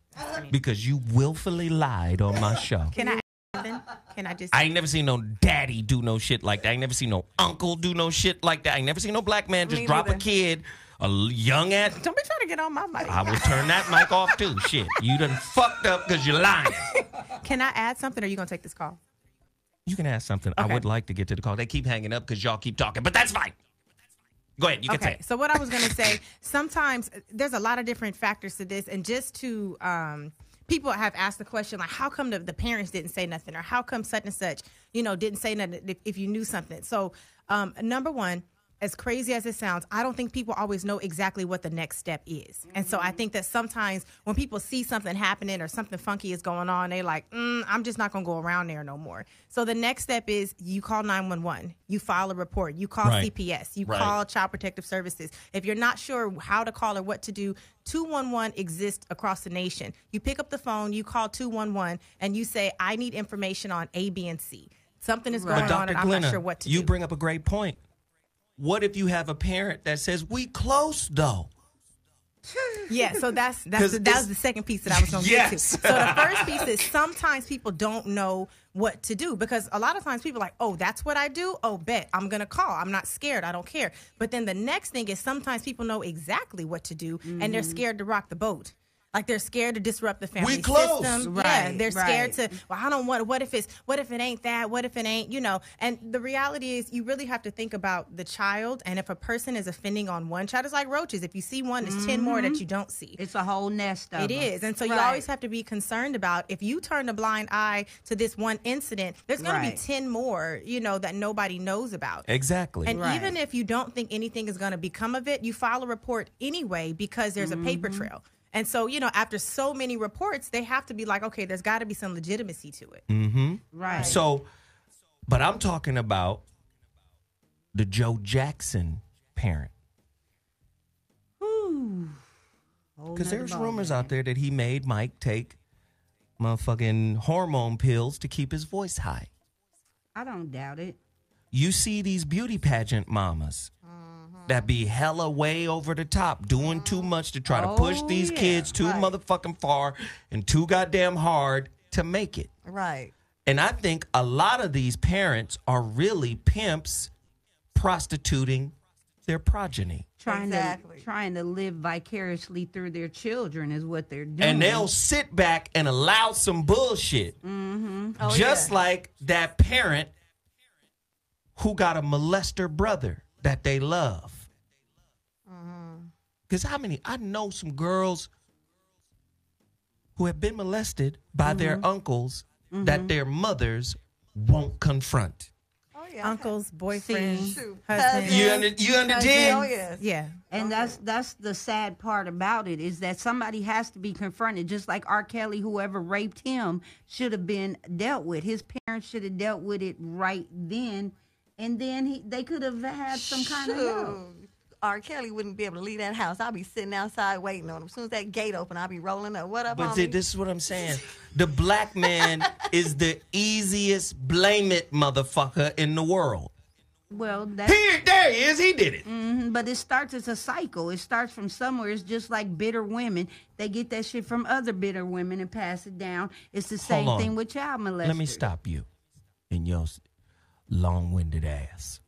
because you willfully lied on my show. Can I? Can I just? I ain't never seen no daddy do no shit like that. I ain't never seen no uncle do no shit like that. I ain't never seen no black man just Me drop a neither. kid, a young at. Don't be trying to get on my mic. I will turn that mic off too. Shit, you done fucked up because you're lying. Can I add something, or are you gonna take this call? You can ask something. I Okay. would like to get to the call. They keep hanging up because y'all keep talking, but that's fine. Go ahead. You can say Okay, it. so what I was going to say, sometimes there's a lot of different factors to this, and just to people have asked the question like, how come the parents didn't say nothing, or how come such and such, didn't say nothing if you knew something. So number one, as crazy as it sounds, I don't think people always know exactly what the next step is. And so I think that sometimes when people see something happening or something funky is going on, they're like, I'm just not going to go around there no more. So the next step is you call 911, you file a report, you call Right. CPS, you Right. call Child Protective Services. If you're not sure how to call or what to do, 211 exists across the nation. You pick up the phone, you call 211, and you say, I need information on A, B, and C. Something is going But on, Dr. and I'm Glenna, not sure what to you do. bring up a great point. What if you have a parent that says, we close though? Yeah, so that 'Cause was it's- the second piece that I was going to Yes. get to. So the first piece is sometimes people don't know what to do, because a lot of times people are like, oh, that's what I do? Oh, bet. I'm going to call. I'm not scared. I don't care. But then the next thing is sometimes people know exactly what to do, and they're scared to rock the boat. Like they're scared to disrupt the family We close. system. Right, Yeah, they're scared right. to. Well, I don't want. What if it ain't that? What if it ain't? And the reality is, you really have to think about the child. And if a person is offending on one child, it's like roaches. If you see one, there's 10 more that you don't see. It's a whole nest of It them. is. And so you Right. always have to be concerned about, if you turn a blind eye to this one incident, there's going to be Right. 10 more, that nobody knows about. Exactly. And Right. even if you don't think anything is going to become of it, you file a report anyway because there's a paper trail. And so, after so many reports, they have to be like, okay, there's got to be some legitimacy to it. Right. So, but I'm talking about the Joe Jackson parent. Because there's rumors out there that he made Mike take motherfucking hormone pills to keep his voice high. I don't doubt it. You see these beauty pageant mamas that be hella way over the top, doing too much to try to push Oh, these yeah. kids too motherfucking far and too goddamn hard to make it. Right. And I think a lot of these parents are really pimps prostituting their progeny. Trying Exactly. to live vicariously through their children is what they're doing. And they'll sit back and allow some bullshit. Oh, Just yeah. like that parent who got a molester brother that they love. Because I know some girls who have been molested by their uncles that their mothers won't confront. Oh, yeah. Uncles, boyfriends, Shoot. husbands. You Cousins. understand? Oh, yes. Yeah. And that's the sad part about it, is that somebody has to be confronted. Just like R. Kelly, whoever raped him should have been dealt with. His parents should have dealt with it right then, and then they could have had some kind of help. Shoot. R. Kelly wouldn't be able to leave that house. I'll be sitting outside waiting on him. As soon as that gate open, I'll be rolling up. What up, But homie? see, this is what I'm saying. The black man is the easiest blame it motherfucker in the world. Well, There he is. He did it. but it starts as a cycle. It starts from somewhere. It's just like bitter women. They get that shit from other bitter women and pass it down. It's the same on. thing with child molesters. Let me stop you in your long-winded ass.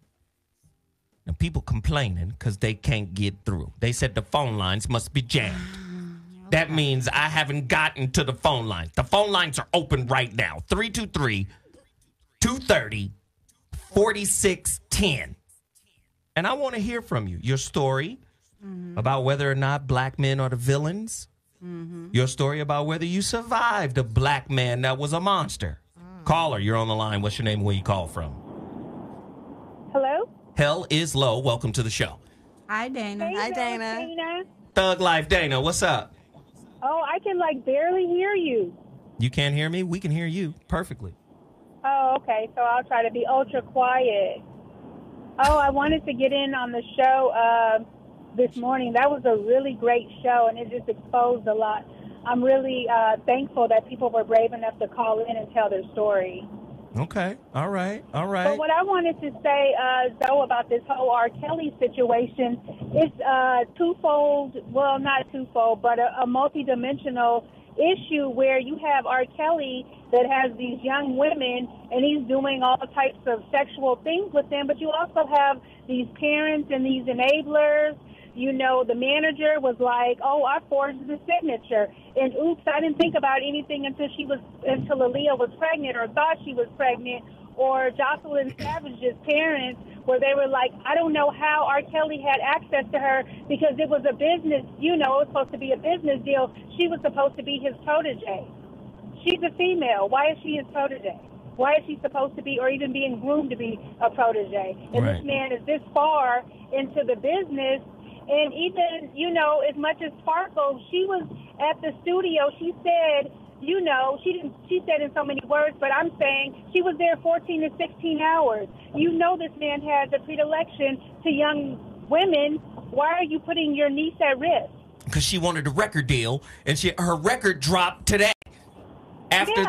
Now, people complaining because they can't get through. They said the phone lines must be jammed. That means I haven't gotten to the phone lines. The phone lines are open right now. 323-230-4610. And I want to hear from you. Your story about whether or not black men are the villains. Your story about whether you survived a black man that was a monster. Caller, you're on the line. What's your name and where you call from? Hello? Hell is low. Welcome to the show. Hi, Dana. Hi, Dana. Dana. Thug Life Dana, what's up? Oh, I can barely hear you. You can't hear me? We can hear you perfectly. Oh, okay. So I'll try to be ultra quiet. Oh, I wanted to get in on the show this morning. That was a really great show, and it just exposed a lot. I'm really thankful that people were brave enough to call in and tell their story. Okay. All right. But what I wanted to say, Zoe, about this whole R. Kelly situation, it's twofold. Well, not twofold, but a multidimensional issue where you have R. Kelly that has these young women, and he's doing all types of sexual things with them. But you also have these parents and these enablers. You know, the manager was like, "Oh, I forged the signature," and oops, I didn't think about anything until Aaliyah was pregnant or thought she was pregnant. Or Jocelyn Savage's parents, where they were like, "I don't know how R. Kelly had access to her because it was a business. You know, it was supposed to be a business deal. She was supposed to be his protege. She's a female. Why is she his protege? Why is she supposed to be, or even being groomed to be a protege? And Right. This man is this far into the business." And even, you know, as much as Sparkle, she was at the studio. She said, you know, she said in so many words, but I'm saying she was there 14 to 16 hours. You know, this man has a predilection to young women. Why are you putting your niece at risk? Because she wanted a record deal, and her record dropped today after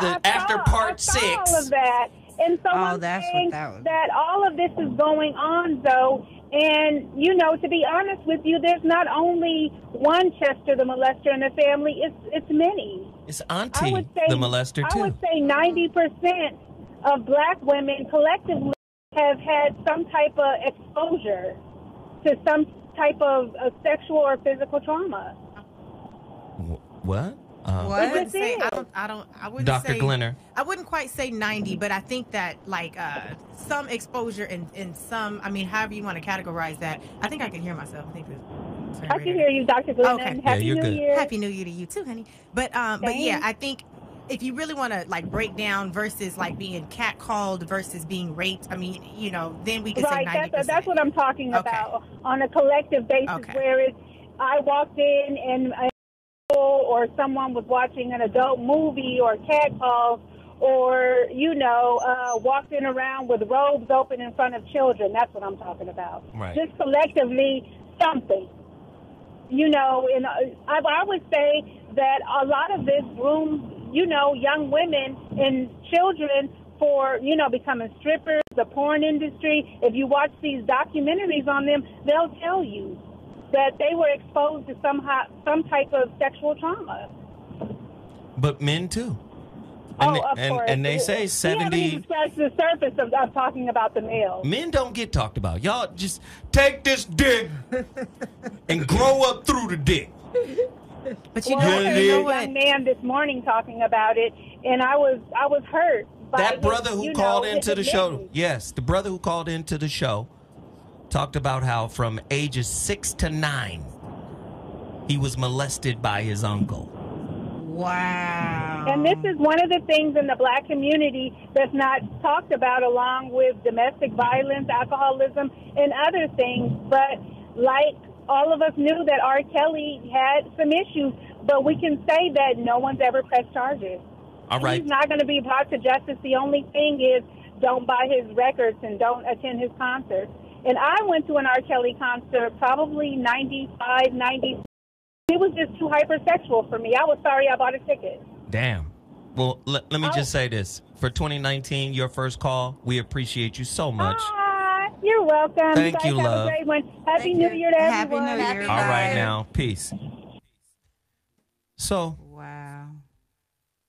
part I saw 6. all of that. And so I'm that's what saying that was. that all of this is going on, though. And, you know, to be honest with you, there's not only one Chester the molester in the family. It's many. It's I Auntie would say, the molester, I too. would say 90% of black women collectively have had some type of exposure to some type of sexual or physical trauma. What? I What? wouldn't say, It is. I wouldn't Dr. say, Glenner. I wouldn't quite say 90, but I think that some exposure and some, I mean, however you want to categorize that. I think I can hear myself. I think I can hear you, Dr. Glenn. Okay. Happy you're New good. Year. Happy New Year to you too, honey. But yeah, I think if you really want to break down versus being catcalled versus being raped, I mean, you know, then we can say 90%. That's what I'm talking Okay. about on a collective basis, Okay. where I walked in and or someone was watching an adult movie or catcalls, or, you know, walking around with robes open in front of children. That's what I'm talking about. Right. Just collectively something. You know, and I would say that a lot of this grooms, you know, young women and children for, you know, becoming strippers, the porn industry. If you watch these documentaries on them, they'll tell you that they were exposed to some type of sexual trauma. But men, too. Of course. And they say We haven't 70. even scratched the surface of talking about the males. Men don't get talked about. Y'all just take this dick and grow up through the dick. But you Well, know, I heard you know a what? young man this morning talking about it, and I was hurt. By That brother who called into the show, admission. yes, the brother who called into the show talked about how from ages 6 to 9, he was molested by his uncle. Wow. And this is one of the things in the black community that's not talked about, along with domestic violence, alcoholism, and other things. But like all of us knew that R. Kelly had some issues, but we can say that no one's ever pressed charges. All right. He's not going to be brought to justice. The only thing is don't buy his records and don't attend his concerts. And I went to an R. Kelly concert probably 95, 90. It was just too hypersexual for me. I was sorry I bought a ticket. Damn. Well, let me just say this. For 2019, your first call, we appreciate you so much. You're welcome. Thank guys you, have love. a great one. Happy Thank New you. Year to Happy everyone. New Year. All Bye. right now. Peace. So, Wow.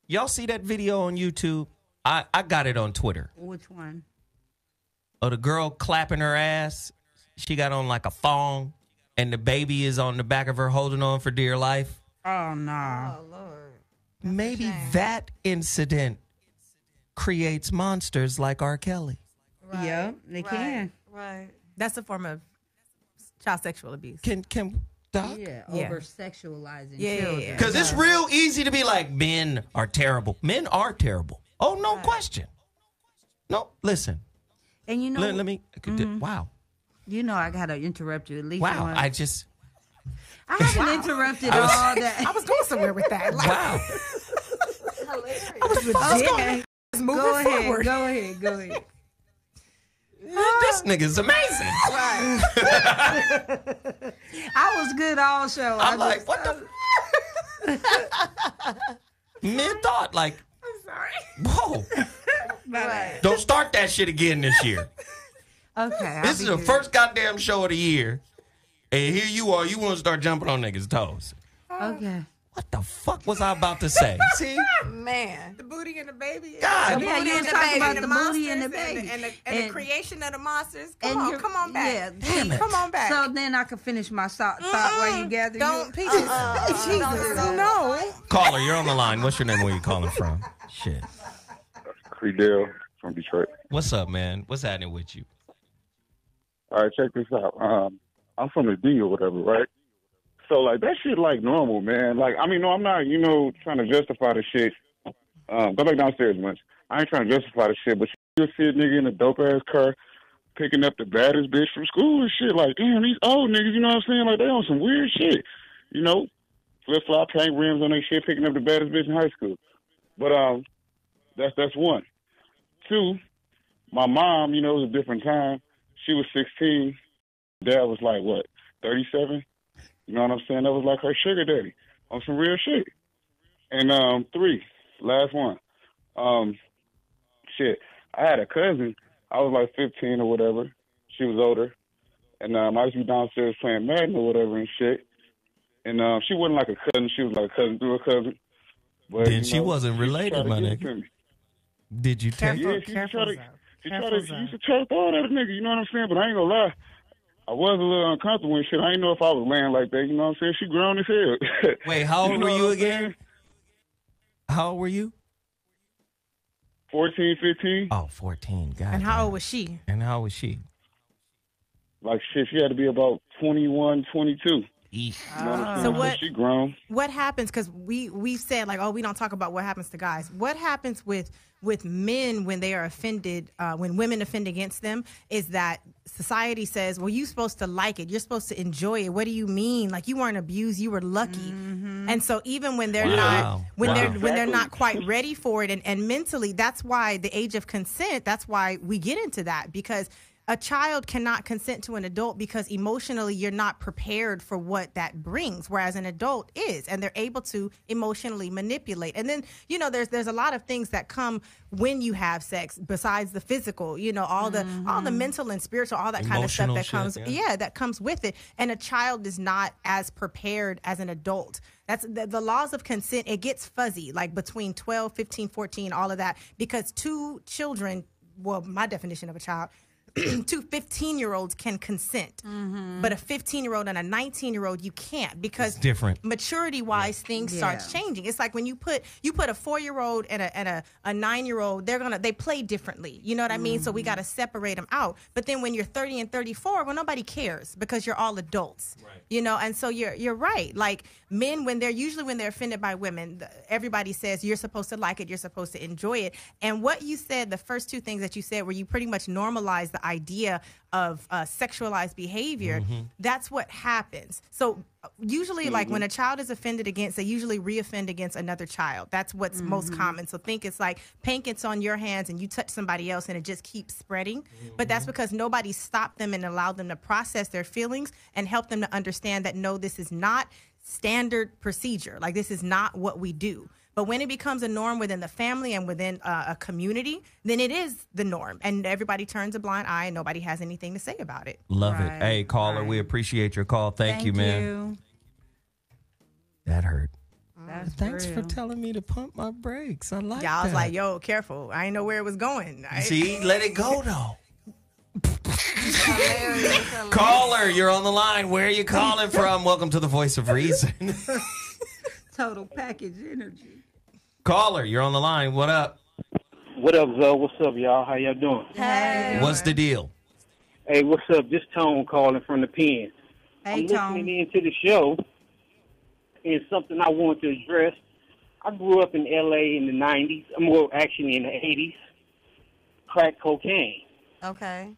y'all see that video on YouTube? I got it on Twitter. Which one? Of the girl clapping her ass. She got on like a thong, and the baby is on the back of her holding on for dear life. Oh, no. Oh, Lord. Maybe that incident creates monsters like R. Kelly. Right. Yep, they can. Right. That's a form of child sexual abuse. Can Doc? Yeah, Yeah. over sexualizing Yeah, children. yeah. Because it's real easy to be like, men are terrible. Men are terrible. Oh, no question. No, listen. And you know, Let me. Wow. you know, I gotta interrupt you at least Wow. once. I haven't interrupted all that. I was going somewhere with that. Like, wow. Hilarious. okay. Moving Go ahead. forward. Go ahead. Go ahead. This nigga's amazing. I was good all show. I'm like, what the? Men thought, like, I'm sorry. whoa. Right. Don't start that shit again this year. Okay. This is the first goddamn show of the year. And here you are. You want to start jumping on niggas' toes. Okay. What the fuck was I about to say? See? Man. The booty and the baby. God. Yeah, you were talking about the booty and the baby. And the creation of the monsters. and Come on, you're- come on back. Yeah, Damn it. Come on back. So then I could finish my thought while you gather. Don't you. peaches. Jesus, no. Caller, you're on the line. What's your name? Where you calling from? Shit. Creedale from Detroit. What's up, man? What's happening with you? All right, check this out. I'm from the D or whatever, right? So, like, that shit, like, normal, man. Like, I mean, no, I'm not, trying to justify the shit. Go back downstairs, much. I ain't trying to justify the shit, but you'll see a nigga in a dope-ass car picking up the baddest bitch from school and shit. Like, damn, these old niggas, you know what I'm saying? Like, they on some weird shit. Flip-flop, paint rims on their shit, picking up the baddest bitch in high school. But, that's one. Two, my mom, it was a different time. She was 16. Dad was like, what, 37? You know what I'm saying? That was like her sugar daddy on some real shit. And three, last one. Shit, I had a cousin. I was like 15 or whatever. She was older. And I used to be downstairs playing Madden or whatever and shit. And she wasn't like a cousin. She was like a cousin through a cousin. But, Then she wasn't related, my nigga. nigga. Did you take Yeah, she used to try to throw it at a nigga, you know what I'm saying? But I ain't gonna lie. I was a little uncomfortable and shit. I didn't know if I was laying like that, you know what I'm saying? She grown as hell. Wait, how old know were what you I'm again? saying? How old were you? 14, 15. Oh, 14. God. And how old was she? And how old was she? Like, shit, she had to be about 21, 22. Eesh. You know what I'm saying? So what- She grown. What happens? Because we've said like, oh, we don't talk about what happens to guys. What happens with men when they are offended, when women offend against them, is that society says, well, you're supposed to like it, you're supposed to enjoy it. What do you mean? Like, you weren't abused, you were lucky. And so even when they're Wow. not when they're not Exactly. quite ready for it, and mentally, that's why the age of consent. That's why we get into that, because a child cannot consent to an adult because emotionally you're not prepared for what that brings, whereas an adult is, and they're able to emotionally manipulate. And then, there's a lot of things that come when you have sex besides the physical, all the mental and spiritual, all that kind of stuff Emotional that shit, comes yeah. that comes with it. And a child is not as prepared as an adult. That's the laws of consent. It gets fuzzy, like between 12, 15, 14, all of that, because two children, well, my definition of a child, two 15-year-olds can consent, but a 15-year-old and a 19-year-old you can't, because it's different. Maturity-wise, things start changing. It's like when you put a 4-year-old and a 9-year-old, they play differently. You know what I mean? So we got to separate them out. But then when you're 30 and 34, well, nobody cares because you're all adults. Right. You know, and so you're right. Like men, when they're offended by women, everybody says you're supposed to like it, you're supposed to enjoy it. And what you said, the first two things that you said, where you pretty much normalize the idea of sexualized behavior, that's what happens. So usually, like when a child is offended against, they usually reoffend against another child. That's what's most common. So think it's like paint gets on your hands and you touch somebody else and it just keeps spreading. But that's because nobody stopped them and allowed them to process their feelings and help them to understand that, no, this is not standard procedure. Like, this is not what we do. But when it becomes a norm within the family and within a community, then it is the norm. And everybody turns a blind eye and nobody has anything to say about it. Love it. Hey, caller, we appreciate your call. Thank you, man. That hurt. Thanks for telling me to pump my brakes. I like that. I was like, yo, careful. I didn't know where it was going. See, let it go, though. Caller, you're on the line. Where are you calling from? Welcome to the Voice of Reason. Total package energy. Caller, you're on the line. What up? What up, Zoe? What's up, y'all? How y'all doing? Hey. What's the deal? Hey, what's up? This Tone calling from the pen. Hey, I'm Tone. listening into the show, and something I want to address. I grew up in L.A. in the 90s. Well, actually in the 80s. Crack cocaine. Okay.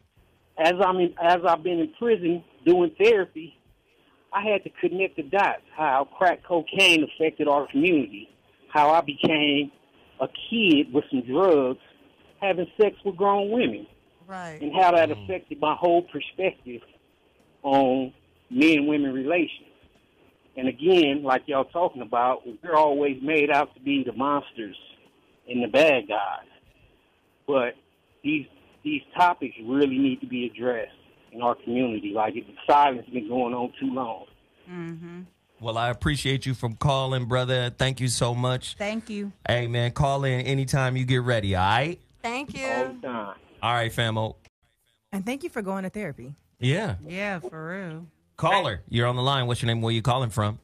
As I've been in prison doing therapy, I had to connect the dots, how crack cocaine affected our community, how I became a kid with some drugs having sex with grown women, Right. and how that affected my whole perspective on men-women relations. And again, like y'all talking about, we're always made out to be the monsters and the bad guys. But these topics really need to be addressed in our community. Like, the silence has been going on too long. Well, I appreciate you from calling, brother. Thank you so much. Thank you. Hey, man, call in anytime you get ready, all right? Thank you. All the time. All right, famo. And thank you for going to therapy. Yeah. Yeah, for real. Caller, you're on the line. What's your name? Where you calling from?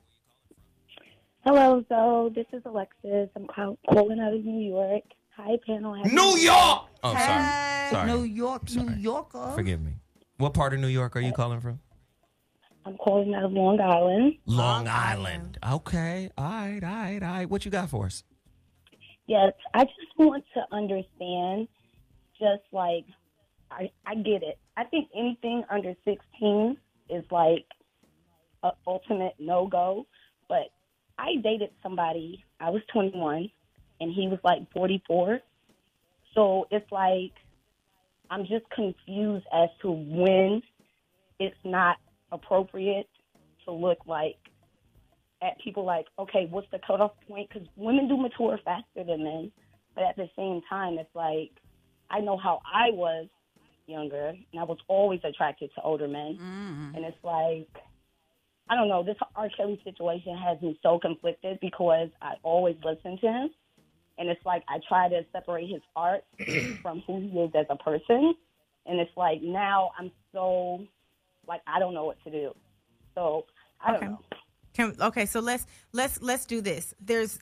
Hello, Zoe. This is Alexis. I'm calling out of New York. Hi, panel. New York! Oh, Hey. sorry. New York, Sorry. New Yorker. Forgive me. What part of New York are you calling from? I'm calling out of Long Island. Long Island. Okay. All right. What you got for us? Yes, I just want to understand, just like, I get it. I think anything under 16 is like an ultimate no-go. But I dated somebody, I was 21, and he was like 44. So it's like, I'm just confused as to when it's not appropriate to look like at people like, okay, what's the cutoff point? Because women do mature faster than men. But at the same time, it's like, I know how I was younger, and I was always attracted to older men. And it's like, I don't know, this R. Kelly situation has me so conflicted because I always listen to him. And it's like I try to separate his art from who he is as a person. And it's like now I'm so, like, I don't know what to do. So I don't know. Okay, so let's do this. There's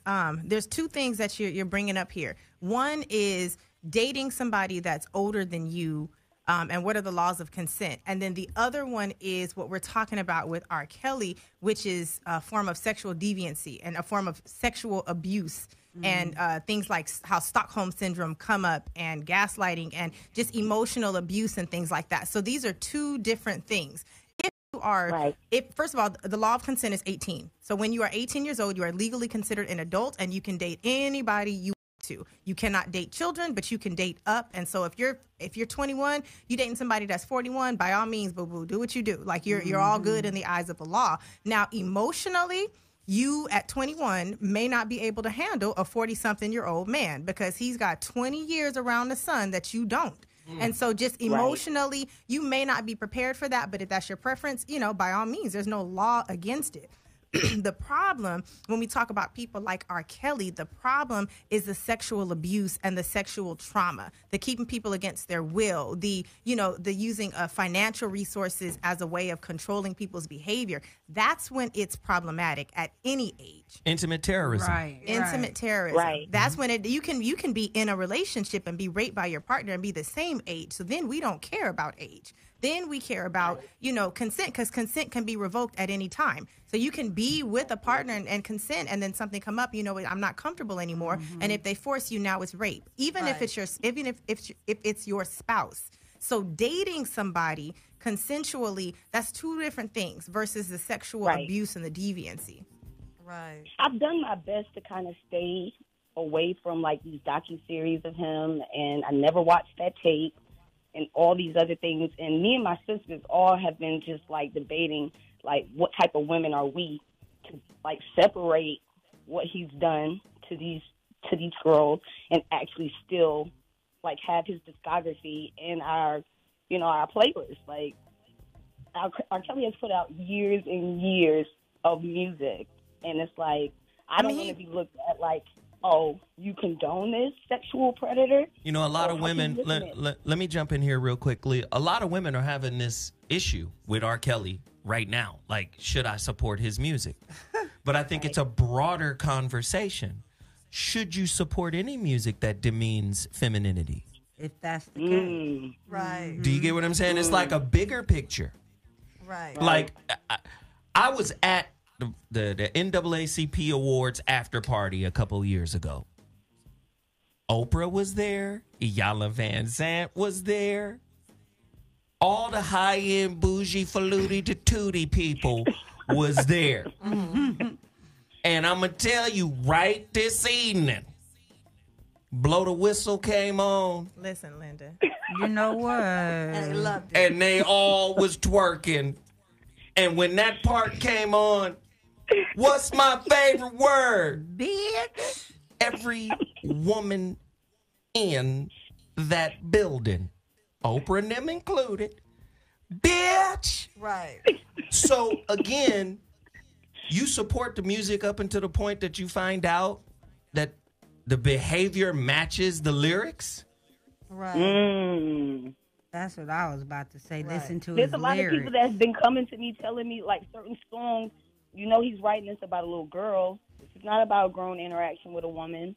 two things that you're bringing up here. One is dating somebody that's older than you, and what are the laws of consent? And then the other one is what we're talking about with R. Kelly, which is a form of sexual deviancy and a form of sexual abuse. And things like how Stockholm Syndrome come up, and gaslighting, and just emotional abuse and things like that. So these are two different things. If you are, first of all, the law of consent is 18. So when you are 18 years old, you are legally considered an adult, and you can date anybody you want to. You cannot date children, but you can date up. And so if you're 21, you dating somebody that's 41, by all means, boo boo, do what you do. Like you're all good in the eyes of the law. Now, emotionally, you at 21 may not be able to handle a 40-something-year-old man because he's got 20 years around the sun that you don't. And so just emotionally, you may not be prepared for that. But if that's your preference, by all means, there's no law against it. The problem when we talk about people like R. Kelly, the problem is the sexual abuse and the sexual trauma, the keeping people against their will, the using financial resources as a way of controlling people's behavior. That's when it's problematic at any age. Intimate terrorism. Right. Intimate terrorism. Right. That's when you can be in a relationship and be raped by your partner and be the same age. So then we don't care about age. Then we care about, consent, because consent can be revoked at any time. So you can be with a partner and consent, and then something come up, I'm not comfortable anymore. Mm-hmm. And if they force you, now it's rape. Even if it's if it's your spouse. So dating somebody consensually, that's two different things versus the sexual abuse and the deviancy. Right. I've done my best to kind of stay away from like these docuseries of him, and I never watched that tape and all these other things. And me and my sisters all have been just like debating, like, what type of women are we to like separate what he's done to these girls and actually still like have his discography in our playlist. Like, R. Kelly has put out years and years of music, and it's like, I don't want to be looked at like, oh, you condone this sexual predator? A lot of women, let me jump in here real quickly. A lot of women are having this issue with R. Kelly right now. Like, should I support his music? But I think it's a broader conversation. Should you support any music that demeans femininity? If that's the case. Right. Do you get what I'm saying? It's like a bigger picture. Right. Like, I was at the NAACP Awards after party a couple years ago. Oprah was there. Iyanla Vanzant was there. All the high-end bougie faluti to tootie people was there. And I'm going to tell you right this evening, Blow the Whistle came on. Listen, Linda. You know what? I loved it. And they all was twerking. And when that part came on, what's my favorite word? Bitch. Every woman in that building, Oprah and them included, bitch. Right. So, again, you support the music up until the point that you find out that the behavior matches the lyrics? Right. That's what I was about to say. Listen to There's his a lot lyrics. of people that's been coming to me telling me like certain songs, he's writing this about a little girl. It's not about grown interaction with a woman.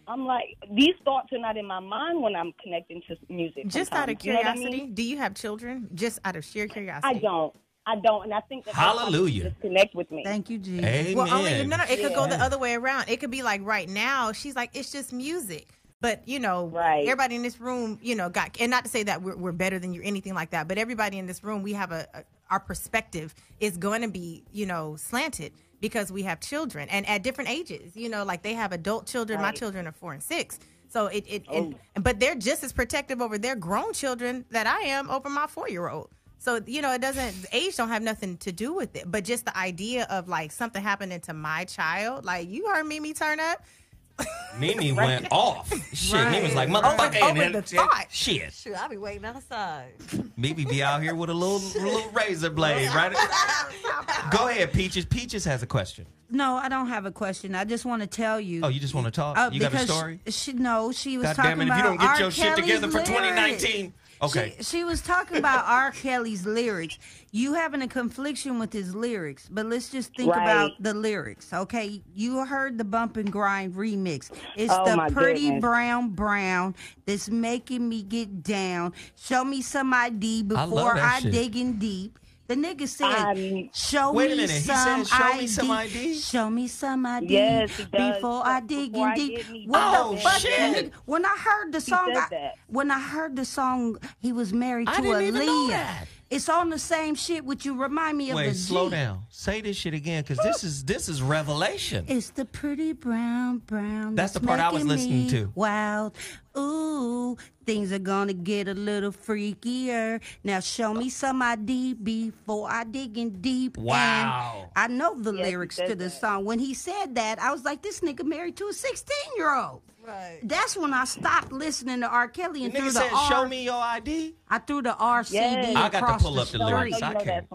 I'm like, these thoughts are not in my mind when I'm connecting to music. Just out of curiosity, do you have children? Just out of sheer curiosity. I don't. And I think that Hallelujah. Disconnect with me. Thank you, Jesus. Amen. Well, it could go the other way around. It could be like right now, she's like, it's just music. But, everybody in this room, and not to say that we're better than you or anything like that, but everybody in this room, we have our perspective is going to be, slanted because we have children and at different ages, like they have adult children. Right. My children are 4 and 6. So but they're just as protective over their grown children that I am over my 4-year-old. So, age don't have nothing to do with it, but just the idea of like something happening to my child, like you heard Mimi turn up. Mimi went off. Shit, Mimi was like, motherfucker. Over the thought. Shit. Shoot, I'll be waiting outside. Mimi be out here with a little razor blade, right? Go ahead, Peaches. Peaches has a question. No, I don't have a question. I just want to tell you. Oh, you just want to talk? You got a story? She was God talking damn it, about if you don't get your R. shit together Kelly's for 2019. lyrics. Okay. She was talking about R. Kelly's lyrics. You having a confliction with his lyrics, but let's just think about the lyrics, okay? You heard the Bump and Grind remix. It's the pretty brown that's making me get down. Show me some ID before I dig in deep. The nigga said, show me some ID. Show me some ID before I dig in deep. What the fuck? Nigga? When I heard the song, he was married to Aaliyah. It's on the same shit, which you remind me of. Wait, slow down. Say this shit again, because this is revelation. It's the pretty brown. That's the part I was listening to. Wild. Ooh, things are gonna get a little freakier. Now show me some ID before I dig in deep. Wow. And I know the lyrics to the song. When he said that, I was like, this nigga married to a 16-year-old. Right. That's when I stopped listening to R. Kelly and The threw nigga the said, R. show me your ID. I threw the R CD Yes. I got to across pull up the lyrics. street. I can't.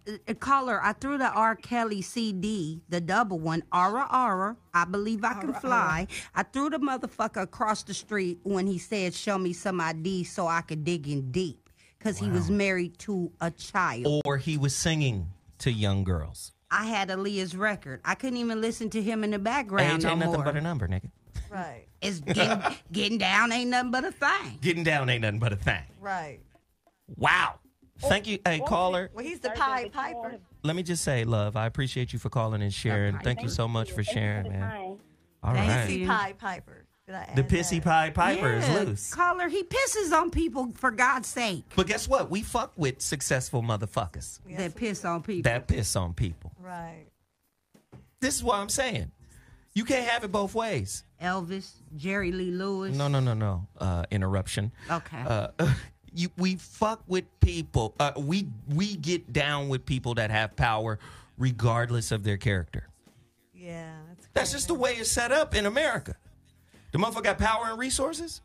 Yeah. Caller, I threw the R. Kelly CD, the double one, Aura Aura, I Believe I Can Fly. I threw the motherfucker across the street when he said, show me some ID so I could dig in deep. Because he was married to a child. Or he was singing to young girls. I had Aaliyah's record. I couldn't even listen to him in the background Age no ain't nothing more. but a number, nigga. Right. It's getting down ain't nothing but a thing. Getting down ain't nothing but a thing. Right. Wow. Thank you. Hey, caller. Well, he's the Pied Piper. Let me just say, love, I appreciate you for calling and sharing. Thank you so much for sharing, man. All Thank right. you. Pissy Pied Piper. Did I add The pissy that? Pied Piper is Yeah, loose. Caller, he pisses on people for God's sake. But guess what? We fuck with successful motherfuckers Yes, That piss on people. that piss on people. Right. This is what I'm saying. You can't have it both ways. Elvis, Jerry Lee Lewis. No. Interruption. Okay. We fuck with people. We get down with people that have power, regardless of their character. Yeah. That's just the way it's set up in America. The motherfucker got power and resources.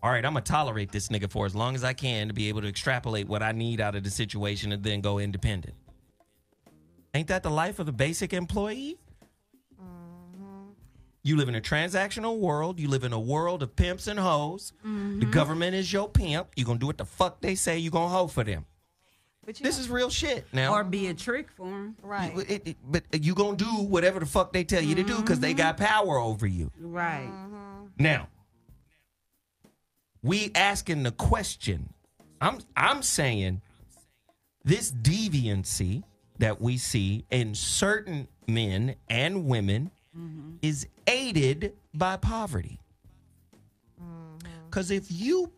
All right, I'm gonna tolerate this nigga for as long as I can to be able to extrapolate what I need out of the situation and then go independent. Ain't that the life of the basic employee? You live in a transactional world. You live in a world of pimps and hoes. The government is your pimp. You gonna do what the fuck they say. You gonna hoe for them. But you This is real shit now. Or be a trick for him. right. But you gonna do whatever the fuck they tell you to do because they got power over you. Right. Now, we asking the question. I'm saying this deviancy that we see in certain men and women is aided by poverty. Because if you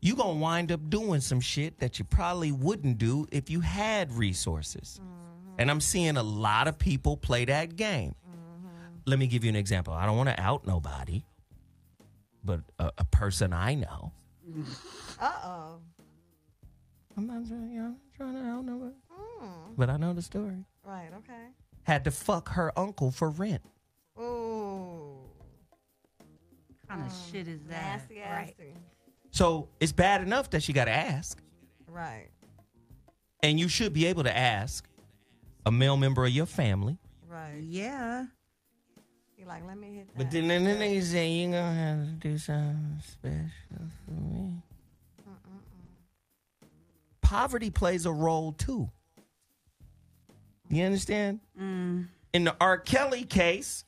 you gonna wind up doing some shit that you probably wouldn't do if you had resources. And I'm seeing a lot of people play that game. Let me give you an example. I don't want to out nobody, but a person I know. Uh-oh. I'm not trying to out nobody, but I know the story. Right, okay. Had to fuck her uncle for rent. Ooh. What kind of shit is that? Nasty, nasty. So it's bad enough that she got to ask. Right. And you should be able to ask a male member of your family. Right. Yeah. You're like, let me hit that. But then the nigga say, you going to have to do something special for me. Poverty plays a role, too. You understand? In the R. Kelly case,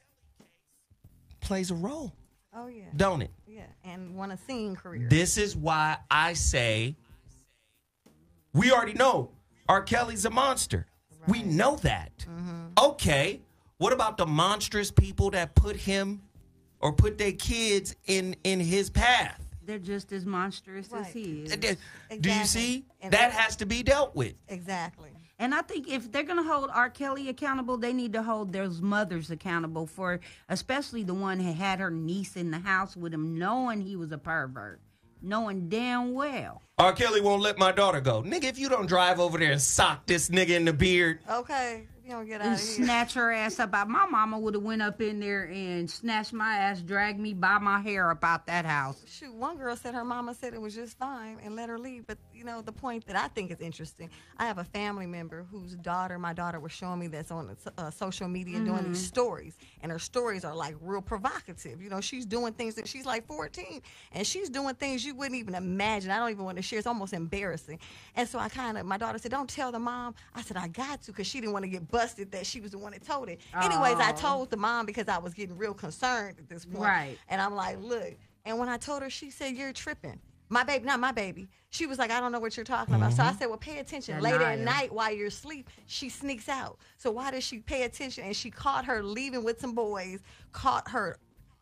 plays a role, Oh, yeah. don't it? Yeah. And want a singing career. This is why I say we already know R. Kelly's a monster. We know that. Okay, what about the monstrous people that put him or put their kids in his path? They're just as monstrous as he is. Do you Exactly. see? And That has to be dealt with. Exactly. And I think if they're going to hold R. Kelly accountable, they need to hold those mothers accountable for, especially the one who had her niece in the house with him, knowing he was a pervert, knowing damn well. R. Kelly won't let my daughter go. Nigga, if you don't drive over there and sock this nigga in the beard. Okay. You don't get out And of here. snatch her ass up. My mama would have went up in there and snatched my ass, dragged me by my hair up out that house. Shoot, one girl said her mama said it was just fine and let her leave. But, you know, the point that I think is interesting, I have a family member whose my daughter was showing me that's on social media doing these stories. And her stories are, like, real provocative. You know, she's doing things that she's, like, 14. And she's doing things you wouldn't even imagine. I don't even want to share. It's almost embarrassing. And so my daughter said, don't tell the mom. I said, I got to, because she didn't want to get busted that she was the one that told it. Anyways, I told the mom because I was getting real concerned at this point. Right. And I'm like, look. And when I told her, she said, you're tripping. My baby, not my baby. She was like, I don't know what you're talking about. So I said, well, pay attention. Later at night while you're asleep, she sneaks out. So why does she pay attention? And she caught her leaving with some boys, caught her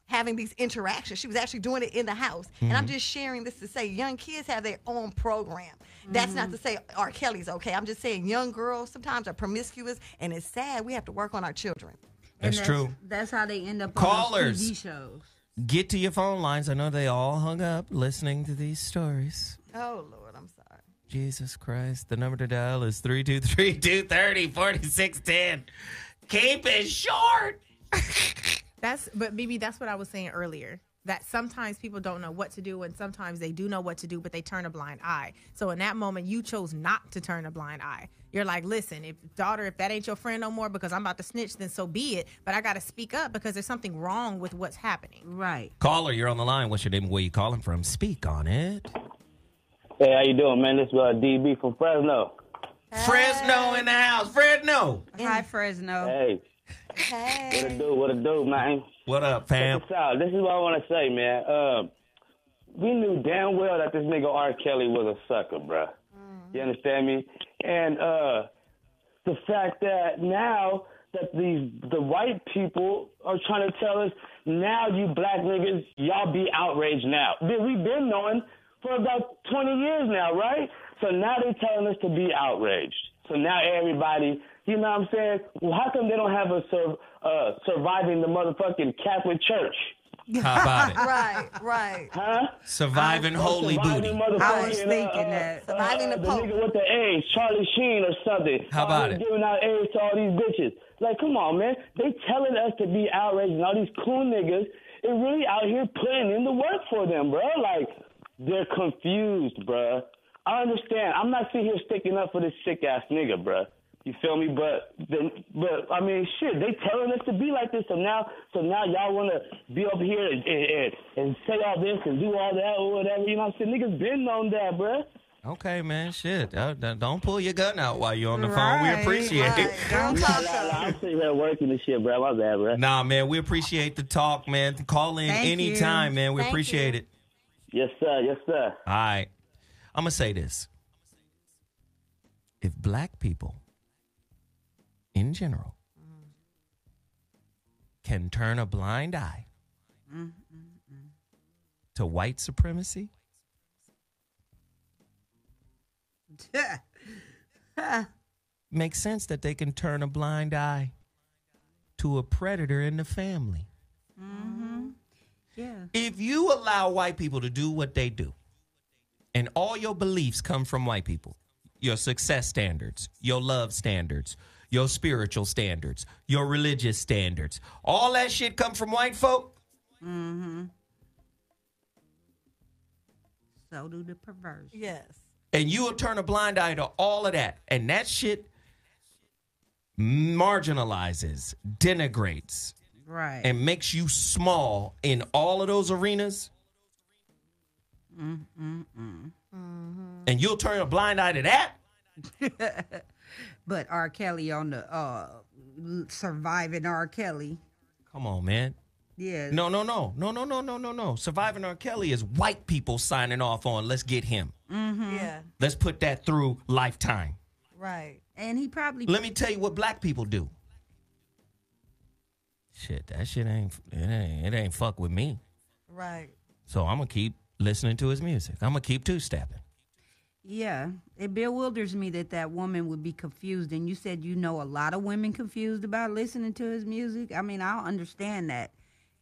having these interactions. She was actually doing it in the house. And I'm just sharing this to say young kids have their own program. That's not to say R. Kelly's okay. I'm just saying young girls sometimes are promiscuous, and it's sad. We have to work on our children. That's true. That's how they end up Callers. on those TV shows. Get to your phone lines. I know they all hung up listening to these stories. Oh, Lord, I'm sorry. Jesus Christ. The number to dial is 323-230-4610. Keep it short. But maybe that's what I was saying earlier. That sometimes people don't know what to do, and sometimes they do know what to do, but they turn a blind eye. So in that moment, you chose not to turn a blind eye. You're like, listen, if that ain't your friend no more because I'm about to snitch, then so be it. But I got to speak up because there's something wrong with what's happening. Right. Caller, you're on the line. What's your name? Where you calling from? Speak on it. Hey, how you doing, man? This is DB from Fresno. Fresno in the house. Fresno. Hi, Fresno. Hey. Hey. What it do, man? What up, fam? Check this out. This is what I want to say, man. We knew damn well that this nigga R. Kelly was a sucker, bruh. You understand me? And the fact that now that the white people are trying to tell us, now you black niggas, y'all be outraged now. We've been knowing for about 20 years now, right? So now they're telling us to be outraged. So now everybody, you know what I'm saying? Well, how come they don't have a surviving the motherfucking Catholic Church? How about it? Right. Huh? Surviving holy booty. I was thinking that. Surviving the the Pope. nigga with the AIDS, Charlie Sheen or something. How about it? Giving out AIDS to all these bitches. Like, come on, man. They telling us to be outraged, and all these cool niggas are really out here putting in the work for them, bro. Like, they're confused, bro. I understand. I'm not sitting here sticking up for this sick-ass nigga, bro. You feel me? But I mean, shit, they telling us to be like this. So now y'all want to be up here and say all this and do all that or whatever. You know what I'm saying? Niggas been on that, bro. Okay, man, shit. Don't pull your gun out while you're on the phone. We appreciate it. Don't talk I'm sitting here working and shit, bro. My bad, bro. Nah, man, we appreciate the talk, man. Call in Thank anytime, you. man. We Thank appreciate you. it. Yes, sir. Yes, sir. All right. I'm going to say this. If black people, in general, can turn a blind eye to white supremacy, makes sense that they can turn a blind eye to a predator in the family. Yeah. If you allow white people to do what they do, and all your beliefs come from white people, your success standards, your love standards, your spiritual standards, your religious standards, all that shit come from white folk. So do the perverse. Yes. And you will turn a blind eye to all of that. And that shit marginalizes, denigrates, Right. and makes you small in all of those arenas. And you'll turn a blind eye to that. But R. Kelly on the surviving R. Kelly. Come on, man. Yeah. No. Surviving R. Kelly is white people signing off on, let's get him. Yeah. Let's put that through Lifetime. Right. And he probably Let me tell you what black people do. Shit, that shit it ain't fuck with me. Right. So I'm going to keep listening to his music. I'm going to keep two-stepping. Yeah, it bewilders me that woman would be confused. And you said you know a lot of women confused about listening to his music. I mean, I don't understand that.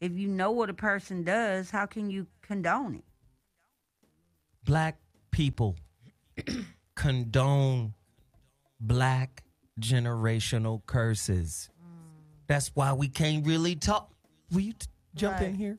If you know what a person does, how can you condone it? Black people condone black generational curses. That's why we can't really talk. Will you jump in here?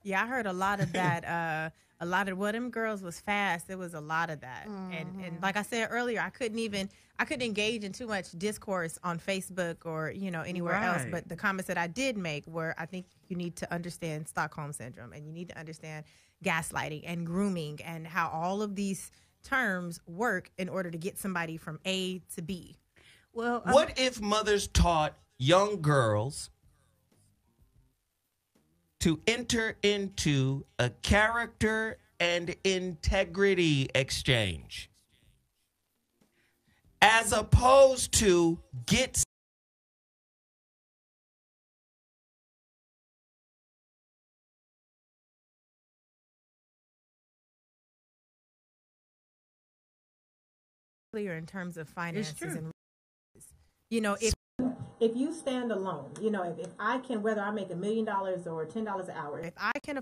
Yeah, I heard a lot of that. A lot of them girls was fast. There was a lot of that, and like I said earlier, I couldn't engage in too much discourse on Facebook or anywhere else. But the comments that I did make were, I think you need to understand Stockholm syndrome, and you need to understand gaslighting and grooming, and how all of these terms work in order to get somebody from A to B. Well, What if mothers taught young girls to enter into a character and integrity exchange, as opposed to get clear in terms of finances true. and if you stand alone, if I can, whether I make $1 million or $10 an hour, if I can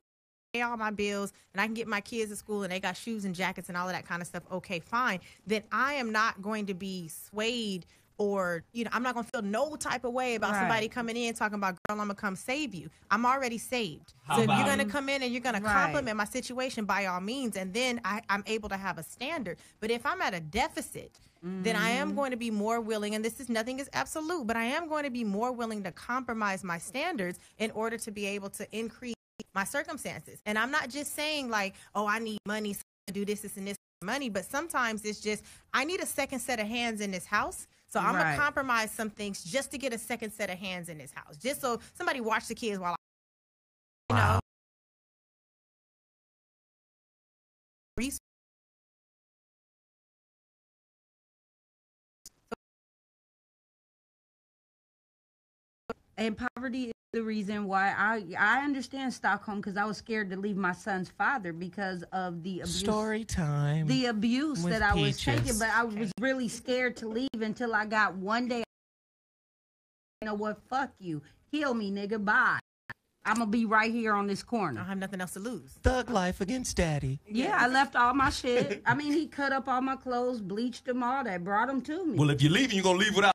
pay all my bills and I can get my kids to school and they got shoes and jackets and all of that kind of stuff, okay, fine. Then I am not going to be swayed or, I'm not going to feel no type of way about somebody coming in talking about, girl, I'm going to come save you. I'm already saved. So if you're going to come in and you're going to compliment my situation, by all means, and then I'm able to have a standard. But if I'm at a deficit, then I am going to be more willing, and nothing is absolute, but I am going to be more willing to compromise my standards in order to be able to increase my circumstances. And I'm not just saying like, oh, I need money, so I do this, and this money, but sometimes it's just, I need a second set of hands in this house. So I'm going to compromise some things just to get a second set of hands in this house, just so somebody watch the kids while I, And poverty is the reason why I understand Stockholm, because I was scared to leave my son's father because of the abuse. Story time. The abuse that I was Peaches. taking, but I was really scared to leave until I got one day. You know what? Fuck you. Kill me, nigga. Bye. I'm going to be right here on this corner. I don't have nothing else to lose. Thug life against daddy. Yeah, I left all my shit. I mean, he cut up all my clothes, bleached them all, that brought them to me. Well, if you're leaving, you're going to leave without.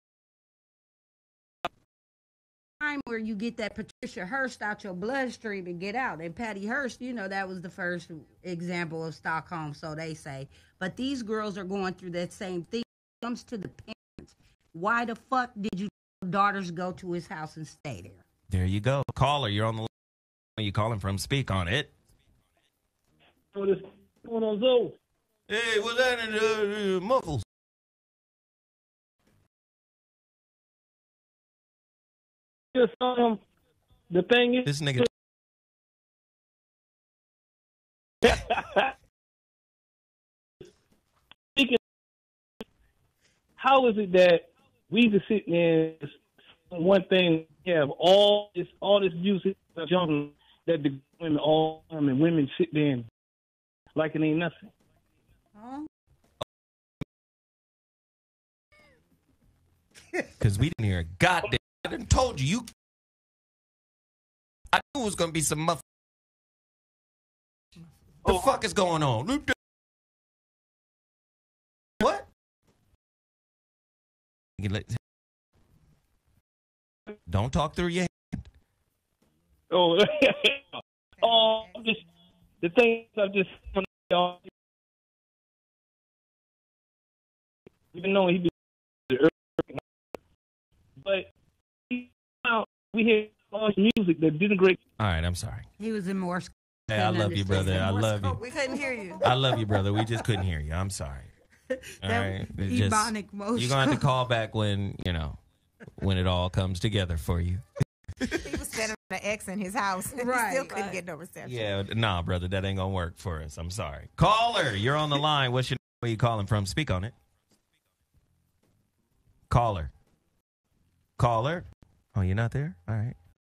Time where you get that Patricia Hearst out your bloodstream and get out. And Patty Hearst, that was the first example of Stockholm, so they say. But these girls are going through that same thing. It comes to the parents. Why the fuck did you daughters go to his house and stay there? There you go. Caller, you're on the line. Where you calling from? Speak on it. What's going on, Zoe? Hey, what's that in the muffles? Just the thing is, This nigga. how is it that we just sitting there one thing, we have all this music genre that the women and women sit there and like it ain't nothing. Because we didn't hear a goddamn. I done told you. I knew it was going to be some muff. The fuck is going on? What? Don't talk through your hand. Oh, the thing is, I just even though he be but we hear all this music that didn't great. All right, I'm sorry. He was in Morse. Hey, I love you, brother. I love you. We couldn't hear you. I love you, brother. We just couldn't hear you. I'm sorry. All right. Ebonic motion. You're going to have to call back when it all comes together for you. He was standing on an X in his house. And he still couldn't get no reception. Yeah, nah, brother, that ain't going to work for us. I'm sorry. Caller, you're on the line. What's your name? Where you calling from? Speak on it. Caller. Oh, you're not there? All right.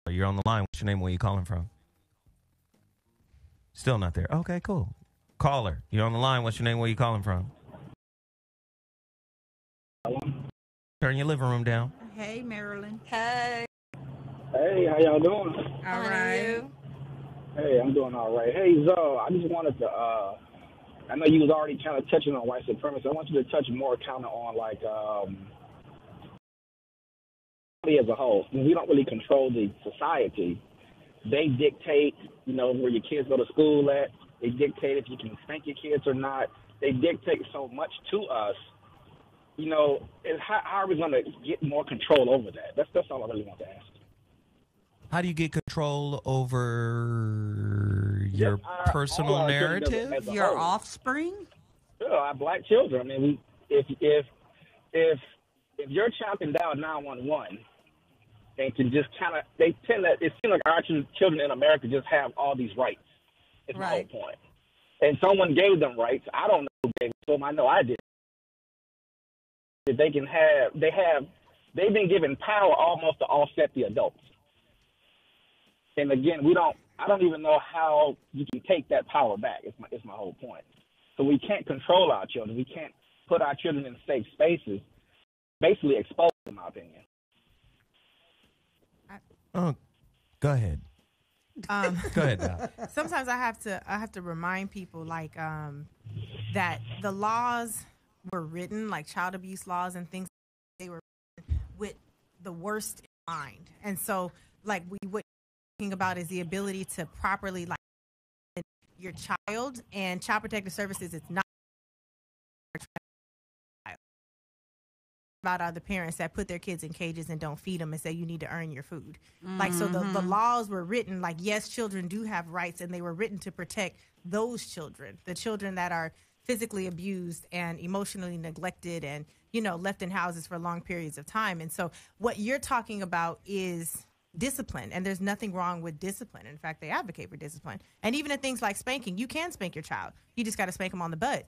You're on the line. What's your name? Where you calling from? Still not there. Okay, cool. Caller, you're on the line. What's your name? Where you calling from? Turn your living room down. Hey, Marilyn. Hey. Hey, how y'all doing? All right. Hey, I'm doing all right. Hey, Zoe, I just wanted to, I know you was already kind of touching on white supremacy. I want you to touch more kind of on, like, as a whole. We don't really control the society. They dictate, where your kids go to school at. They dictate if you can spank your kids or not. They dictate so much to us. How are we going to get more control over that? That's all I really want to ask. How do you get control over your personal narrative? Your offspring? Yeah, our black children. I mean, if you're chopping down 911, and can just it seems like our children in America just have all these rights. It's my whole point. And someone gave them rights. I don't know who gave them. I know I did. That they've been given power almost to offset the adults. And again, I don't even know how you can take that power back. It's my whole point. So we can't control our children. We can't put our children in safe spaces. Basically expose them, in my opinion. Oh, go ahead. Go ahead, Doc. Sometimes I have to remind people that the laws were written, like child abuse laws and things. They were with the worst in mind. And so, like, what we're talking about is the ability to properly, like, your child, and Child Protective Services is not about other parents that put their kids in cages and don't feed them and say you need to earn your food. Like, so the laws were written, like, yes, children do have rights, and they were written to protect those children, the children that are physically abused and emotionally neglected and, you know, left in houses for long periods of time. And so what you're talking about is discipline, and there's nothing wrong with discipline. In fact, they advocate for discipline. And even in things like spanking, you can spank your child. You just got to spank them on the butt.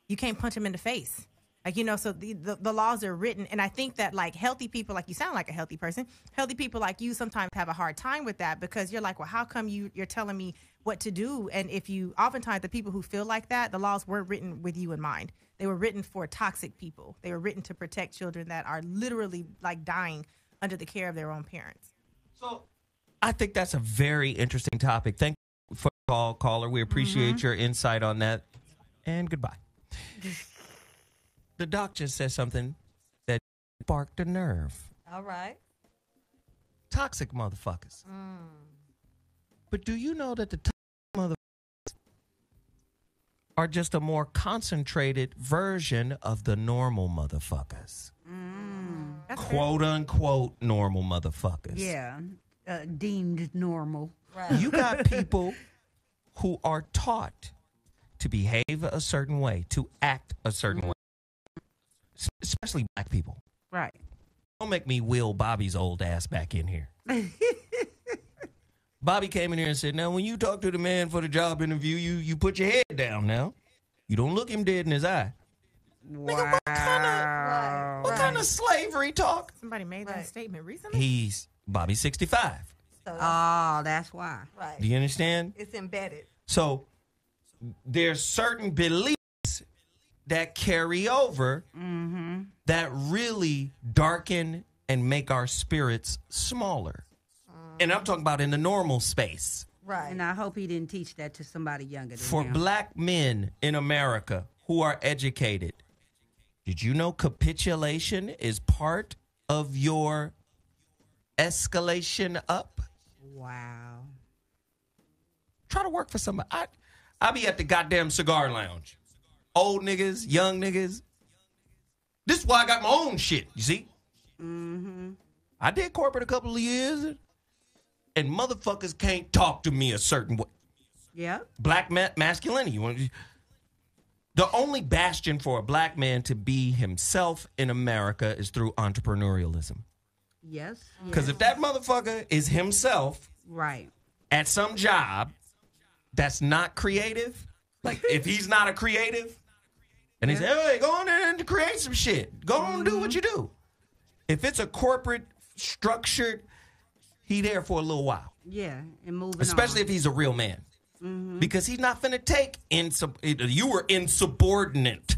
You can't punch them in the face. Like, you know, so the laws are written. And I think that, like, healthy people, like, you sound like a healthy person. Healthy people like you sometimes have a hard time with that, because you're like, well, how come you're telling me what to do? And oftentimes the people who feel like that, the laws weren't written with you in mind. They were written for toxic people. They were written to protect children that are literally, like, dying under the care of their own parents. So I think that's a very interesting topic. Thank you for the call, caller. We appreciate your insight on that. And goodbye. The doc just said something that sparked a nerve. All right. Toxic motherfuckers. But do you know that the toxic motherfuckers are just a more concentrated version of the normal motherfuckers? Quote unquote normal motherfuckers. Yeah. Deemed normal. Right. You got people who are taught to behave a certain way, to act a certain way, especially black people. Right. Don't make me wheel Bobby's old ass back in here. Bobby came in here and said, now, when you talk to the man for the job interview, you put your head down now. You don't look him dead in his eye. Wow. Nigga, what kind of slavery talk? Somebody made that statement recently. Bobby's 65. Oh, that's why. Right. Do you understand? It's embedded. So there's certain beliefs that carry over that really darken and make our spirits smaller. And I'm talking about in the normal space. Right. And I hope he didn't teach that to somebody younger than For him. black men in America who are educated, did you know capitulation is part of your escalation up? Wow. Try to work for somebody. I be at the goddamn cigar lounge. Old niggas, young niggas. This is why I got my own shit, you see? I did corporate a couple of years, and motherfuckers can't talk to me a certain way. Yeah. Black masculinity. The only bastion for a black man to be himself in America is through entrepreneurialism. Yes. Because if that motherfucker is himself Right. at some job that's not creative, like if he's not a creative, and he says, hey, go on there and create some shit. Go on and do what you do. If it's a corporate, structured, he there for a little while. Yeah, and moving Especially if he's a real man. Because he's not finna take you were insubordinate,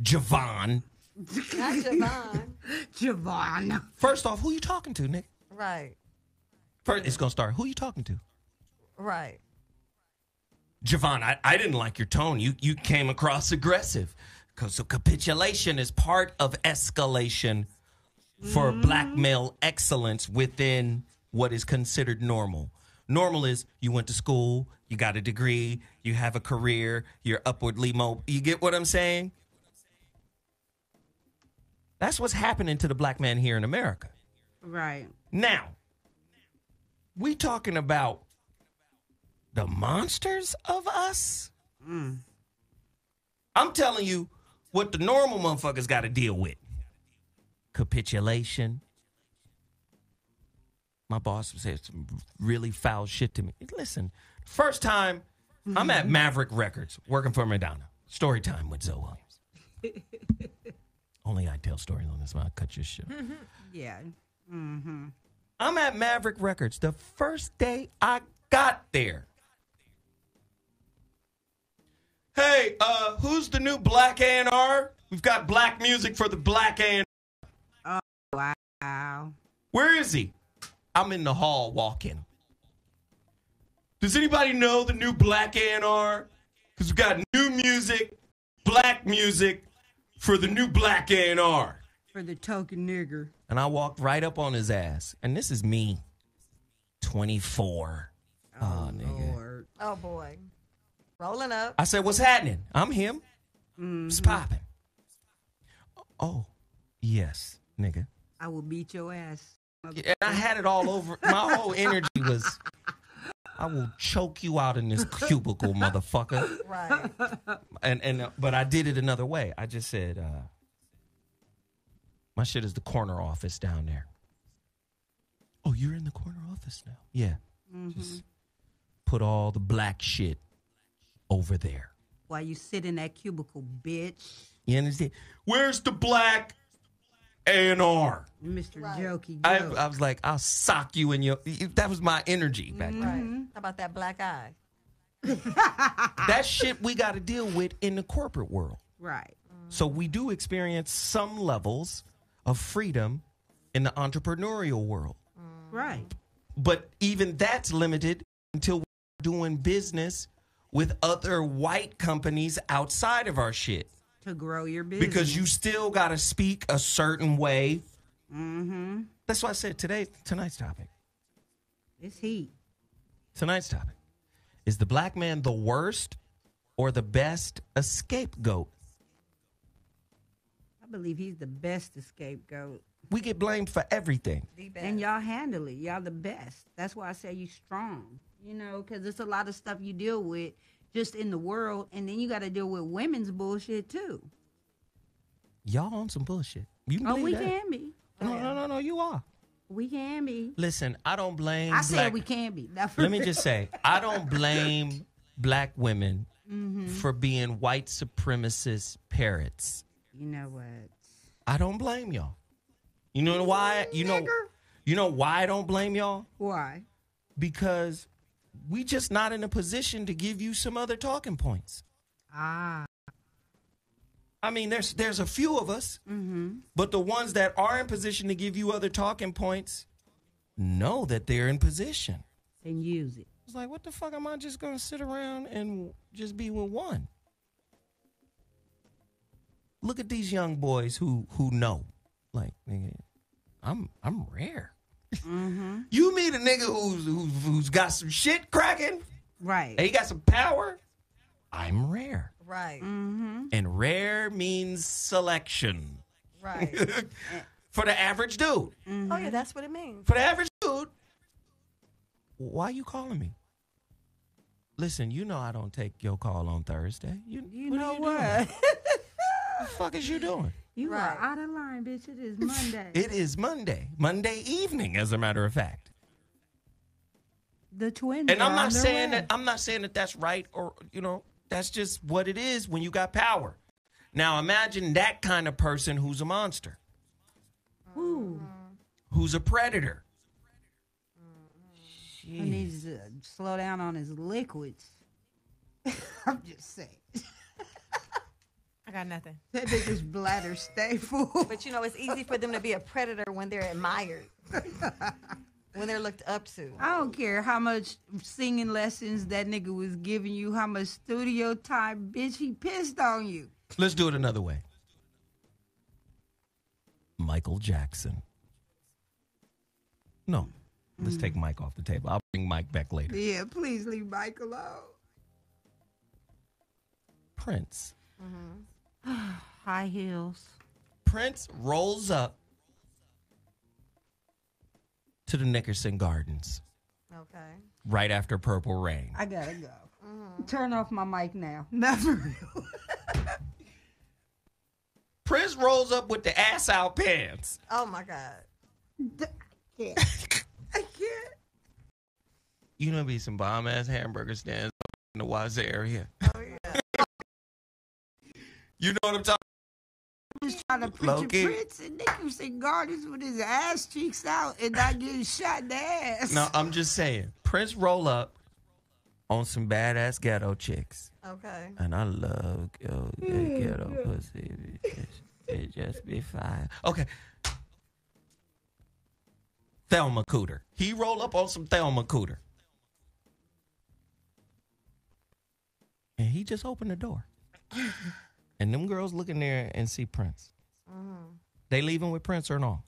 Javon. Not Javon. Javon. First off, who you talking to, Nick? Right. First, it's gonna start. Who you talking to? Right. Javon, I didn't like your tone. You came across aggressive. So capitulation is part of escalation for black male excellence within what is considered normal. Normal is you went to school, you got a degree, you have a career, you're upwardly mobile. You get what I'm saying? That's what's happening to the black man here in America. Right. Now, we talking about the monsters of us? I'm telling you what the normal motherfuckers got to deal with. Capitulation. My boss said some really foul shit to me. Listen, first time I'm at Maverick Records working for Madonna. Story time with Zoe Williams. Only I tell stories on this one. I cut your shit. Yeah. I'm at Maverick Records. The first day I got there. Hey, who's the new black A&R? We've got black music for the black A&R. Wow. Where is he? I'm in the hall walking. Does anybody know the new black A&R? Because we've got new music, black music for the new black A&R. For the token nigger. And I walked right up on his ass. And this is me, 24. Oh, nigga. Lord. Oh, boy. Rolling up. I said, what's happening? I'm him. It's popping. Oh, yes, nigga. I will beat your ass. And I had it all over. My whole energy was, I will choke you out in this cubicle, motherfucker. Right. But I did it another way. I just said, my shit is the corner office down there. Oh, you're in the corner office now? Yeah. Just put all the black shit over there. While you sit in that cubicle, bitch. You understand? Where's the black A&R? Mr. Jokey. I was like, I'll sock you in your... That was my energy back then. Right. How about that black eye? That shit we got to deal with in the corporate world. Right. So we do experience some levels of freedom in the entrepreneurial world. Right. But even that's limited until we're doing business with other white companies outside of our shit. To grow your business. Because you still got to speak a certain way. That's why I said tonight's topic. It's heat. Tonight's topic. Is the black man the worst or the best a scapegoat? I believe he's the best scapegoat. We get blamed for everything. And y'all handle it. Y'all the best. That's why I say you strong. You know, because it's a lot of stuff you deal with just in the world, and then you got to deal with women's bullshit too. Y'all on some bullshit. You can Oh, believe we that. can be. No, you are. We can be. Listen, I don't blame I said we can be. Let me just say, I don't blame black women for being white supremacist parrots. You know what? I don't blame y'all. You know why? You know why I don't blame y'all? Why? Because we just not in a position to give you some other talking points. Ah. I mean, there's a few of us, but the ones that are in position to give you other talking points know that they're in position. And use it. It's like, what the fuck am I just going to sit around and just be with one? Look at these young boys who know. Like, nigga, I'm rare. You meet a nigga who's got some shit cracking, right? And he got some power. I'm rare, right? And rare means selection, right? For the average dude. Oh yeah, that's what it means. For the average dude, why you calling me? Listen, you know I don't take your call on Thursday. You know what? What the fuck is you doing? You are out of line, bitch. It is Monday. It is Monday. Monday evening, as a matter of fact. The twins. And I'm not saying that that's right, or that's just what it is when you got power. Now imagine that kind of person who's a monster. Ooh. Who's a predator. He needs to slow down on his liquids. I'm just saying. I got nothing. That nigga's bladder stay full. But it's easy for them to be a predator when they're admired. When they're looked up to. I don't care how much singing lessons that nigga was giving you, how much studio time, bitch, he pissed on you. Let's do it another way. Michael Jackson. No. Let's take Mike off the table. I'll bring Mike back later. Yeah, please leave Mike alone. Prince. High heels. Prince rolls up to the Nickerson Gardens. Okay. Right after Purple Rain. I gotta go. Turn off my mic now. Not for real. Prince rolls up with the ass out pants. Oh my God. I can't. You know, be some bomb ass hamburger stands in the Wazoo area. Oh yeah. You know what I'm talking about? He was trying to picture Prince in Nickerson Gardens with his ass cheeks out and not getting shot in the ass. No, I'm just saying. Prince roll up on some badass ghetto chicks. Okay. And I love ghetto pussy. It just be fine. Okay. Thelma Cooter. He roll up on some Thelma Cooter. And he just opened the door. And them girls look in there and see Prince. They leaving with Prince or no?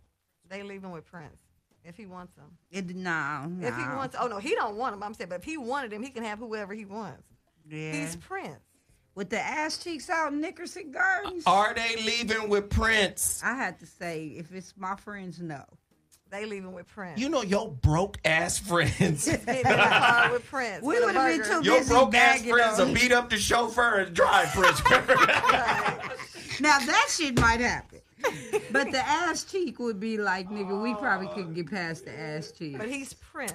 They leave him with Prince if he wants him. If he wants, oh no, he don't want him. I'm saying, but if he wanted him, he can have whoever he wants. Yeah. He's Prince. With the ass cheeks out in Nickerson Gardens. Are they leaving with Prince? I had to say, if it's my friends, no. They leaving with Prince. You know your broke ass friends. Get in the car with Prince. We would have been too busy. Your broke ass bagging friends on. will beat up the chauffeur and drive Prince. Now that shit might happen. But the ass cheek would be like, nigga, we probably couldn't get past the ass cheek. But he's Prince.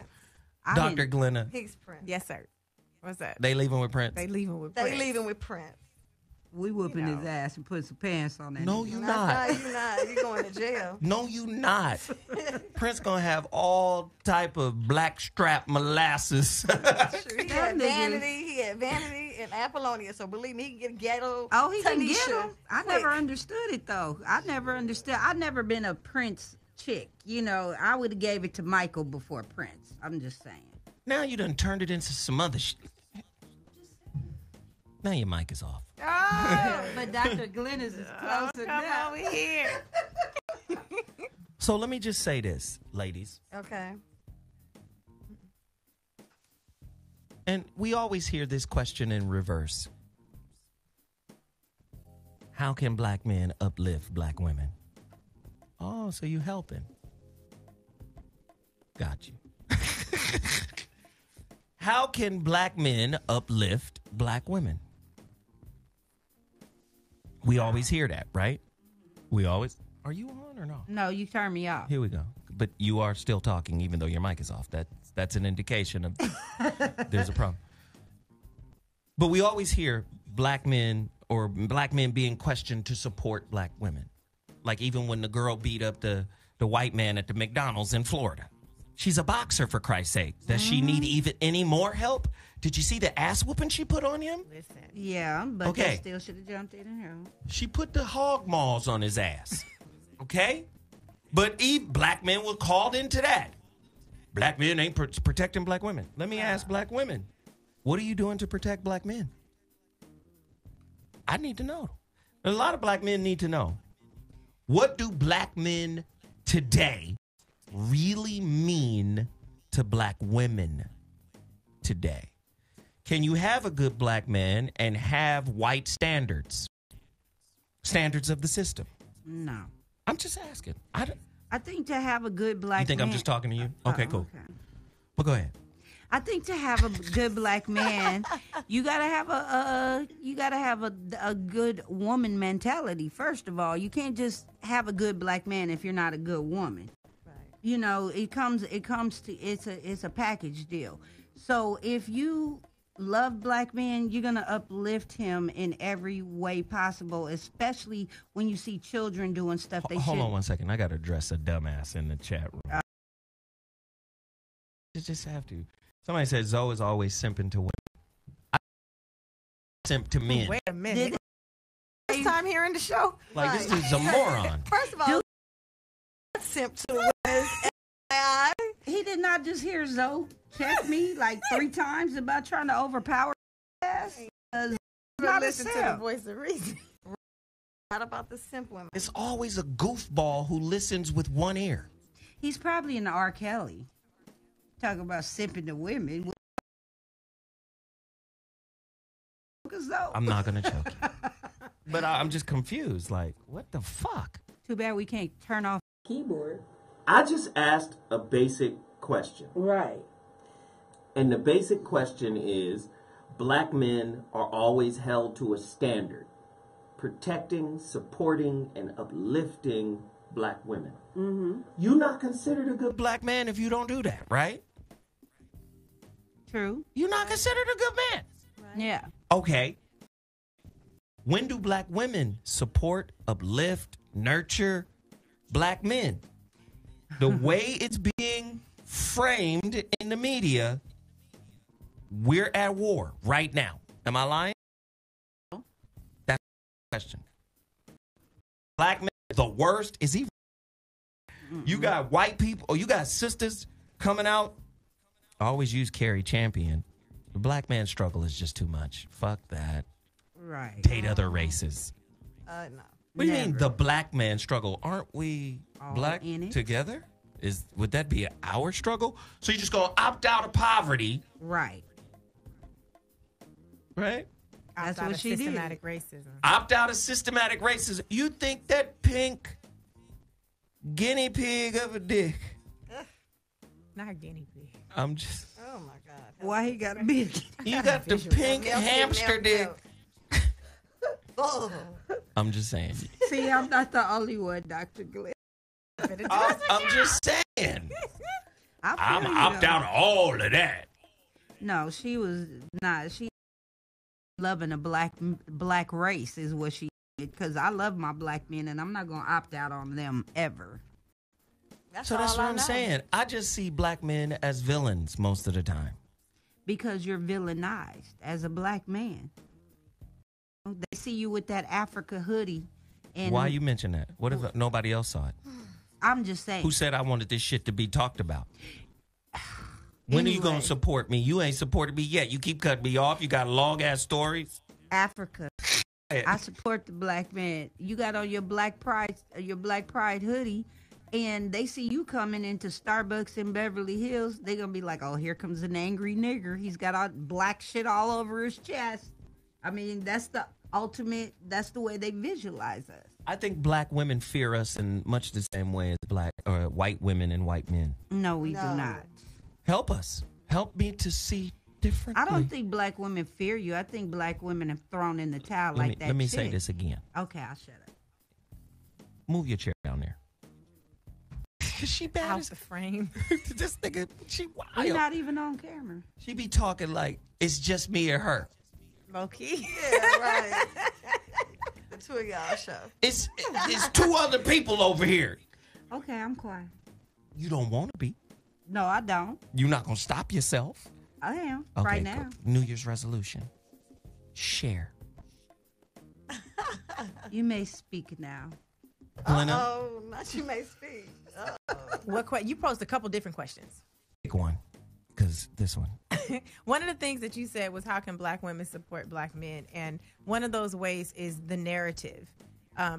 Dr. Glenna. He's Prince. Yes, sir. What's that? They leaving with Prince. They leaving with Prince. We whooping his ass and putting some pants on that. No, nigga. you not. You not. You going to jail. No, you not. Prince gonna have all type of black strap molasses. He had Vanity and Apollonia. So believe me, he can get ghetto. Oh, he can Tanisha get him. I quick. never understood it though. I never understood. I've never been a Prince chick. You know, I would have gave it to Michael before Prince. I'm just saying. Now you done turned it into some other shit. Now your mic is off. Oh, but Dr. Glennis is closer now. Come over here. So let me just say this, ladies. Okay. And we always hear this question in reverse. How can black men uplift black women? Oh, so you helping. Got you. How can black men uplift black women? We always hear that, right? We always... Are you on or no? No, you turn me off. Here we go. But you are still talking even though your mic is off. That's an indication of there's a problem. But we always hear black men or black men being questioned to support black women. Like even when the girl beat up the white man at the McDonald's in Florida. She's a boxer, for Christ's sake. Does she need even any more help? Did you see the ass whooping she put on him? Listen. Yeah, but Okay. they still should have jumped in and helped. She put the hog maws on his ass. Okay? But black men were called into that. Black men ain't protecting black women. Let me ask black women, what are you doing to protect black men? I need to know. A lot of black men need to know. What do black men today really mean to black women today? Can you have a good black man and have white standards? Standards of the system? No. I'm just asking. I think to have a good black man... You think I'm just talking to you? Okay, cool. Okay. Well, go ahead. I think to have a good black man, you gotta have a good woman mentality. First of all, you can't just have a good black man if you're not a good woman. Right. You know, it's a package deal. So if you love black men, you're gonna uplift him in every way possible, especially when you see children doing stuff they Hold shouldn't. on one second. I gotta address a dumbass in the chat room. You just have to. Somebody said Zoe is always simping to women. I simp to men. Wait a minute. First time here in the show? Like, this dude's a moron. First of all, simp to women. He did not just hear Zoe check me like 3 times about trying to overpower his ass. Not a Listen to the simp. voice of reason. Not about the simp women. It's always a goofball who listens with one ear. He's probably in the R. Kelly. Talking about simping to women. I'm not gonna choke you. But I'm just confused. Like, what the fuck? Too bad we can't turn off keyboard. I just asked a basic question. Right. And the basic question is, black men are always held to a standard, protecting, supporting, and uplifting black women. Mm-hmm. You're not considered a good black man if you don't do that, right? True. You're not considered a good man. Right. Yeah. Okay. When do black women support, uplift, nurture black men? The way it's being framed in the media, we're at war right now. Am I lying? That's the question. Black men, the worst is he? You got white people, or you got sisters coming out. I always use Carrie Champion. The black man struggle is just too much. Fuck that. Right. Date other races. No. What do you mean the black man struggle? Aren't we All black in it. together? Would that be our struggle? So you just gonna opt out of poverty, Right. right? That's Outside what of she did. systematic racism. Opt out of systematic racism. You think that pink guinea pig of a dick? Not guinea pig. I'm just. Oh my God. Why he got to be? You got the pink Milk, hamster milk, dick. milk. Oh. I'm just saying. See, I'm not the only one, Dr. Glenn. I'm just saying. I'm opt out of all of that. No, she was not. She loving a black race is what she did. Because I love my black men, and I'm not gonna opt out on them ever. So that's what I'm saying. I just see black men as villains most of the time. Because you're villainized as a black man. They see you with that Africa hoodie, and Why you mention that? What if nobody else saw it? I'm just saying. Who said I wanted this shit to be talked about? When are you Anyway. going to support me? You ain't supported me yet. You keep cutting me off. You got long-ass stories. Africa. I support the black man. You got on your black pride hoodie, and they see you coming into Starbucks in Beverly Hills. They're gonna be like, "Oh, here comes an angry nigger. He's got all black shit all over his chest." I mean, that's the ultimate. That's the way they visualize us. I think black women fear us in much the same way as black or white women and white men. No, we do not. Help us. Help me to see differently. I don't think black women fear you. I think black women have thrown in the towel like that. Let me shit. say this again. Okay, I'll shut up. Move your chair down there. She bad Out as the frame. this nigga. She wild. We're not even on camera. She be talking like it's just me or her. Low key. Yeah, right. The two of y'all show. It's two other people over here. Okay, I'm quiet. You don't want to be. No, I don't. You're not gonna stop yourself. I am Okay, right now. good. New Year's resolution. Share. You may speak now. Glenna, Oh, not you may speak. You posed a couple different questions. pick one. Because this one. One of the things that you said was how can black women support black men? And one of those ways is the narrative.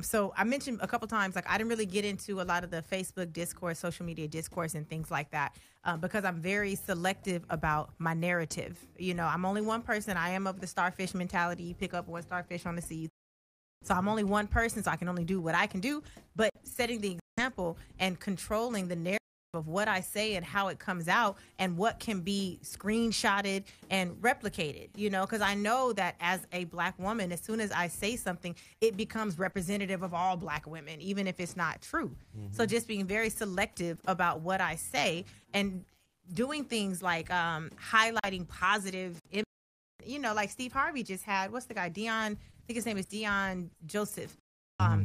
So I mentioned a couple times, like I didn't really get into a lot of the Facebook discourse, social media discourse and things like that because I'm very selective about my narrative. You know, I'm only one person. I am of the starfish mentality. You pick up one starfish on the sea. So I'm only one person, so I can only do what I can do. But setting the example and controlling the narrative of what I say and how it comes out and what can be screenshotted and replicated, you know, because I know that as a black woman, as soon as I say something, it becomes representative of all black women, even if it's not true. So just being very selective about what I say and doing things like highlighting positive, you know, like Steve Harvey just had, what's the guy, Dion, I think his name is Dion Joseph.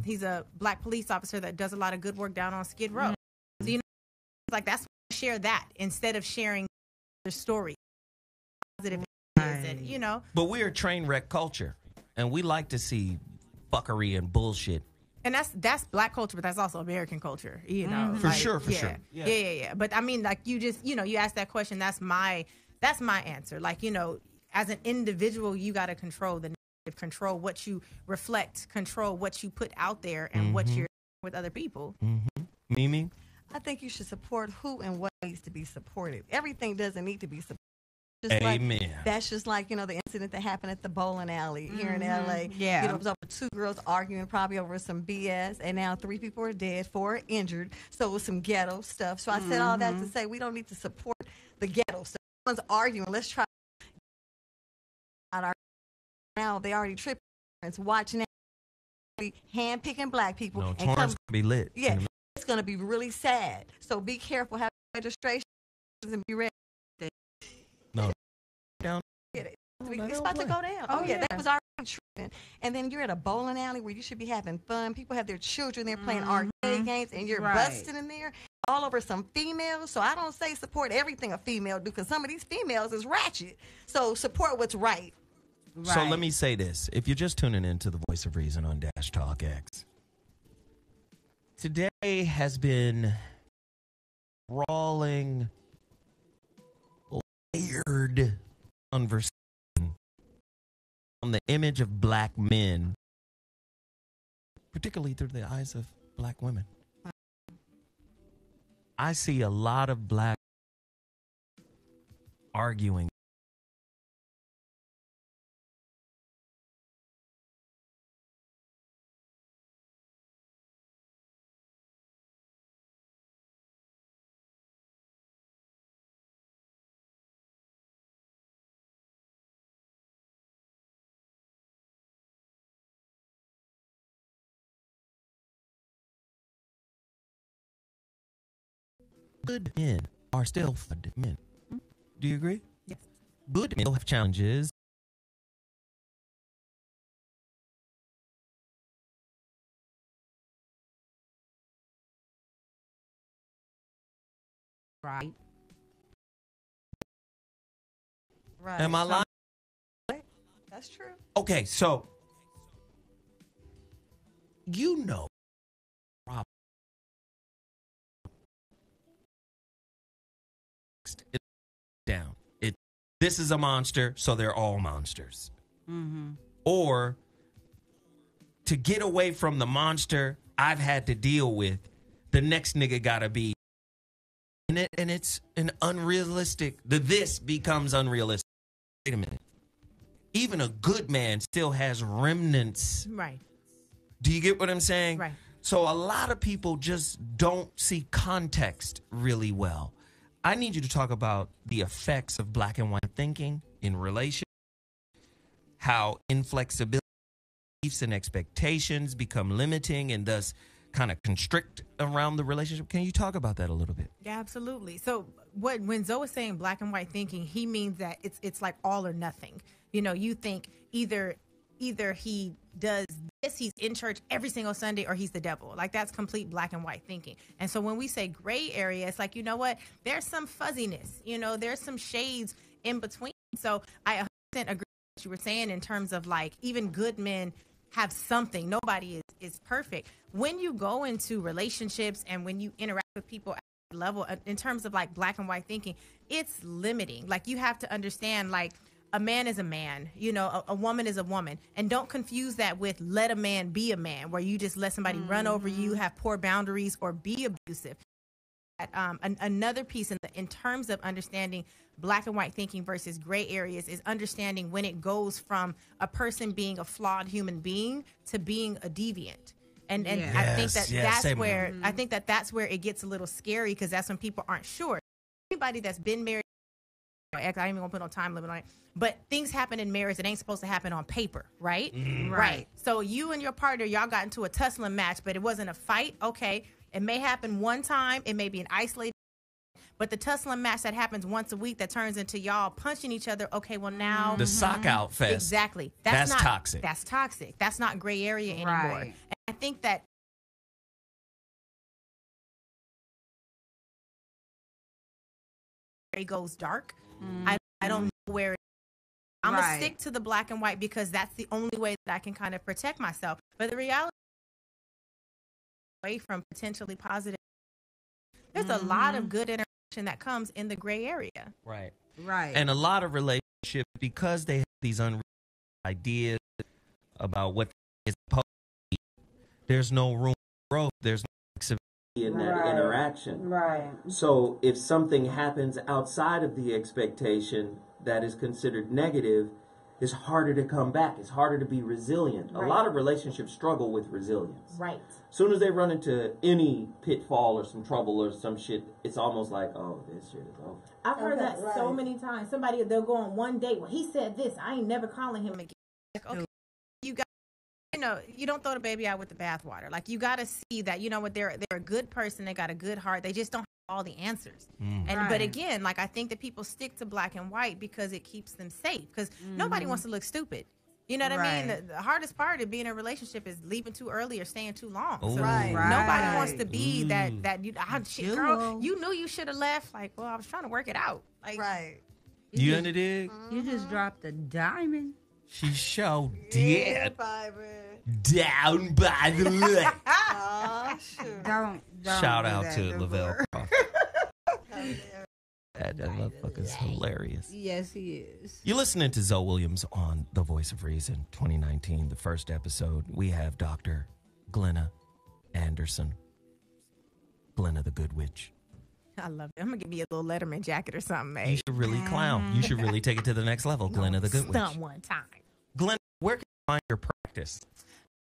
He's a black police officer that does a lot of good work down on Skid Row. So, you know, like that's share that instead of sharing the story, positive, and you know. But we're a train wreck culture, and we like to see fuckery and bullshit. And that's black culture, but that's also American culture, you know. For sure. Yeah. But I mean, like you just, you know, you asked that question. That's my answer. Like, you know, as an individual, you got to control the narrative, control what you reflect, control what you put out there, and what you're with other people. Mimi? I think you should support who and what needs to be supported. Everything doesn't need to be supported. Amen. That's just like, you know, the incident that happened at the bowling alley here in LA. Yeah. You know, it was over two girls arguing probably over some BS, and now 3 people are dead, 4 are injured. So it was some ghetto stuff. So I said all that to say we don't need to support the ghetto stuff. Everyone's arguing. Let's try. Now they already tripping. It's watching that. Hand-picking black people. No, and Torrance come, gonna be lit. yeah, it's going to be really sad. So be careful. Have registration and be ready. No. Down. It's about to go down. Oh, yeah, that was already tripping. And then you're at a bowling alley where you should be having fun. People have their children there playing arcade games, and you're busting in there all over some females. So I don't say support everything a female do, because some of these females is ratchet. So support what's right. So let me say this. If you're just tuning in to the Voice of Reason on Dash Talk X, today has been sprawling, layered conversation on the image of black men particularly through the eyes of black women. I see a lot of black arguing. Good men are still good men. Do you agree? Yes. Good men have challenges. Right. Right. Am I lying? That's true. Okay, so you know, it down. This is a monster, so they're all monsters. Mm-hmm. Or to get away from the monster I've had to deal with, the next nigga gotta be in it, and it's an unrealistic. This becomes unrealistic. Wait a minute. Even a good man still has remnants. Right. Do you get what I'm saying? Right. So a lot of people just don't see context really well. I need you to talk about the effects of black and white thinking in relationships, how inflexibility, beliefs, and expectations become limiting and thus kind of constrict around the relationship. Can you talk about that a little bit? Yeah, absolutely. So when Zoe is saying black and white thinking, he means that it's like all or nothing. You know, you think either he does this, he's in church every single Sunday, or he's the devil. Like, that's complete black and white thinking. And so when we say gray area, it's like, you know what? There's some fuzziness, you know, there's some shades in between. So I 100% agree with what you were saying in terms of, like, even good men have something. Nobody is perfect. When you go into relationships and when you interact with people at that level, in terms of like black and white thinking, it's limiting. Like, you have to understand, like, a man is a man, you know, a woman is a woman. And don't confuse that with let a man be a man, where you just let somebody run over you, have poor boundaries, or be abusive. Another piece in terms of understanding black and white thinking versus gray areas is understanding when it goes from a person being a flawed human being to being a deviant. And I think that's where it gets a little scary, because that's when people aren't sure. Anybody that's been married, I ain't even gonna put no time limit on it, but things happen in marriage that ain't supposed to happen on paper, right? Right. So you and your partner, y'all got into a tussling match, but it wasn't a fight. Okay, it may happen one time, it may be an isolated, but the tussling match that happens once a week that turns into y'all punching each other. Okay, well now the sock out fest. Exactly. That's not toxic. That's toxic. That's not gray area anymore. Right. And I think that it goes dark. I don't know where I'm going to stick to the black and white, because that's the only way that I can kind of protect myself. But the reality away from potentially positive, there's a lot of good interaction that comes in the gray area. Right. Right. And a lot of relationships, because they have these unrealistic ideas about what is supposed to be, there's no room for growth. There's no flexibility in that interaction. Right. So if something happens outside of the expectation that is considered negative, it's harder to come back. It's harder to be resilient. Right. A lot of relationships struggle with resilience. Right. As soon as they run into any pitfall or some trouble or some shit, it's almost like, oh, this shit is over. I've heard that so many times. They'll go on one date. Well, he said this. I ain't never calling him again. Like, okay, you don't throw the baby out with the bathwater. Like, you got to see that, you know what, they're a good person. They got a good heart. They just don't have all the answers. But again, like, I think that people stick to black and white because it keeps them safe. Because nobody wants to look stupid. You know what I mean? The hardest part of being in a relationship is leaving too early or staying too long. So nobody wants to be that girl, you knew you should have left. Like, well, I was trying to work it out. Like, You under dig? You just dropped a diamond. She sure did. Yeah, Down by the lake. oh, shoot. Don't Shout do out that, to Devor. Lavelle Crawford. That motherfucker's hilarious. Yes, he is. You're listening to Zoe Williams on The Voice of Reason 2019, the first episode. We have Dr. Glenna Anderson. Glenna the Good Witch. I love it. I'm going to give you a little Letterman jacket or something, mate. You should really clown. You should really take it to the next level, Glenna the Good Witch. Stunt one time. Glenna, where can you find your practice?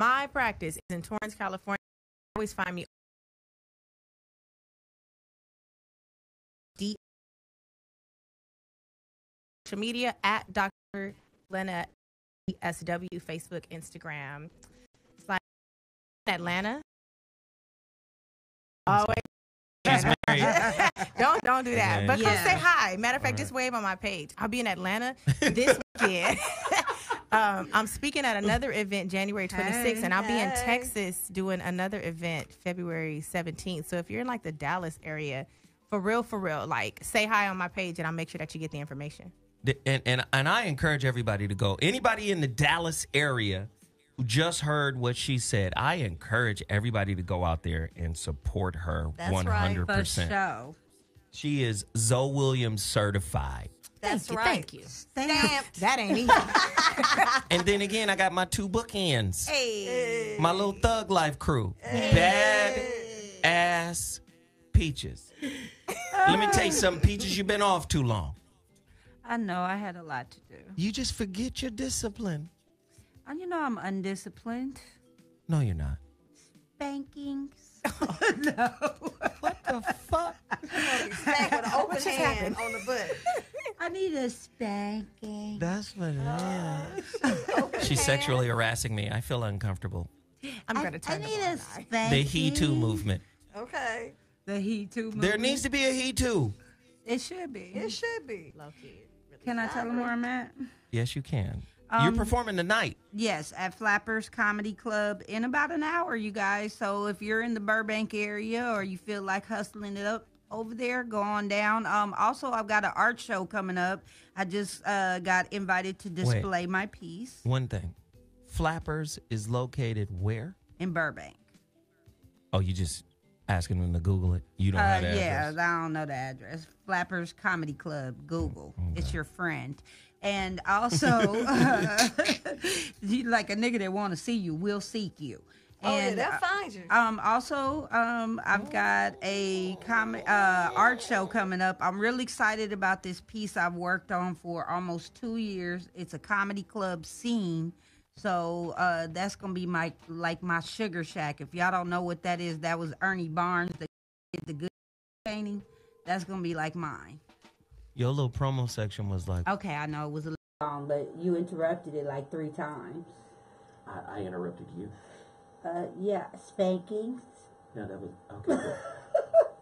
My practice is in Torrance, California. You always find me social media at Dr. Glenna SW, Facebook, Instagram. It's like Atlanta. Always. She's married. Don't do that. But come Yeah. say hi. Matter of fact, just wave on my page. I'll be in Atlanta this weekend. I'm speaking at another event January 26th, and I'll be in Texas doing another event February 17th. So if you're in like the Dallas area, for real, like say hi on my page, and I'll make sure that you get the information. And I encourage everybody to go. Anybody in the Dallas area who just heard what she said, I encourage everybody to go out there and support her. That's 100%. For sure. She is Zoe Williams certified. That's right. Thank you. Stamped. That ain't easy. And then again, I got my 2 bookends. Hey. My little thug life crew. Bad ass Peaches. Let me tell you something, Peaches, you've been off too long. I know I had a lot to do. You just forget your discipline. And you know I'm undisciplined. No, you're not. Spankings. No. What the fuck? Spank with an open hand on the butt. I need a spanking. That's what it is. She's sexually harassing me. I feel uncomfortable. I'm going to turn I need the a eye. spanking. The He Too movement. Okay. The He Too movement. There needs to be a He Too. It should be. It should be. Low key. Can I tell them where I'm at? Yes, you can. You're performing tonight. Yes, at Flappers Comedy Club in about an hour, you guys. So if you're in the Burbank area or you feel like hustling it up over there, go on down. Also, I've got an art show coming up. I just got invited to display my piece One thing. Flappers is located where? in Burbank. Oh, you just asking them to Google it? You don't have the Yeah, address? I don't know the address. Flappers Comedy Club. Google. It's your friend. And also, you like a nigga that want to see you will seek you. And, they'll find you. Also, I've got a art show coming up. I'm really excited about this piece I've worked on for almost 2 years. It's a comedy club scene. So that's going to be my sugar shack. If y'all don't know what that is, that was Ernie Barnes, the good painting. That's going to be like mine. Your little promo section was like... Okay, I know it was a little long, but you interrupted it like 3 times. I interrupted you. Yeah, spankings. No, that was... Okay.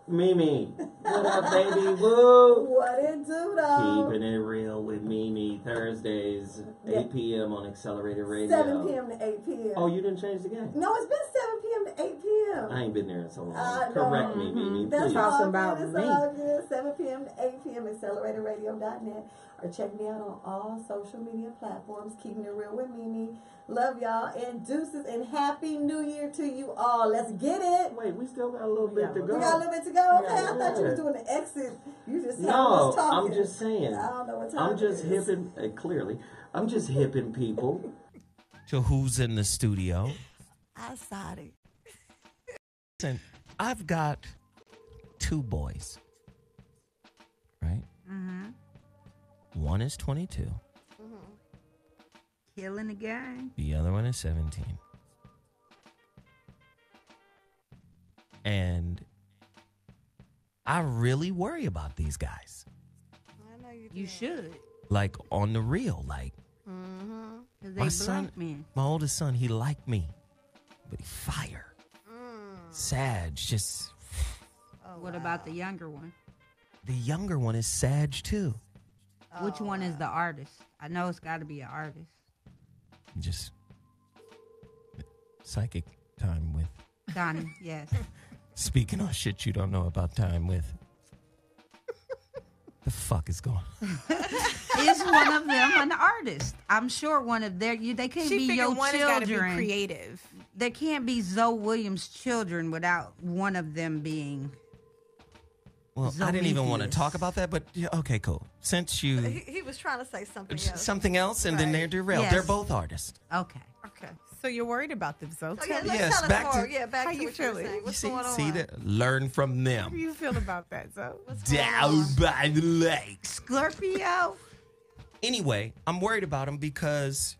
Mimi. What up, baby? Woo! What it do, though? Keeping it real with Mimi. Thursdays, 8 p.m. on Accelerated Radio. 7 p.m. to 8 p.m. Oh, you didn't change the game? No, it's been 7 p.m. to 8 p.m. I ain't been there in so long. Correct me, Mimi, That's please. all about good. It's me. all good. 7 p.m. to 8 p.m. AcceleratedRadio.net. Or check me out on all social media platforms. Keeping it real with Mimi. Love y'all and deuces and happy New Year to you all. Let's get it. Wait, we still got a little bit to go. We got a little bit to go. Okay, Yeah, I thought you yeah. was doing the exit. You just No, talking. I'm just saying. I don't know what time I'm just it is. hipping, clearly, I'm just hipping people to who's in the studio. I saw it. Listen, I've got 2 boys, right? Mm-hmm. One is 22. Killing the game. The other one is 17. And I really worry about these guys. I know you do. You should. Like, on the real. Like, Because my they son, black men. my oldest son, he liked me. But he fire. Sag, just... What about the younger one? The younger one is Sag, too. Which one is the artist? I know it's got to be an artist. Just psychic time with. Donnie, yes. Speaking of shit you don't know about time with. The fuck is going on? Is one of them an artist? I'm sure one of their they can't She be figured your one has got to be children. creative. There can't be Zoe Williams' children without one of them being. Well, I didn't even want to Zoethius. talk about that, but yeah, okay, cool. Since you He was trying to say something else. something else, and then Right. they're derailed. Yes. They're both artists. Okay. Okay. So you're worried about them, so Oh, yeah, tell let's Yes, tell back us more. to- Yeah, back How to you what you were feeling? saying. You What's see, going on? see that? Learn from how do them. you feel about that, so? What's going Down on? by the lake. Scorpio. Anyway, I'm worried about him because,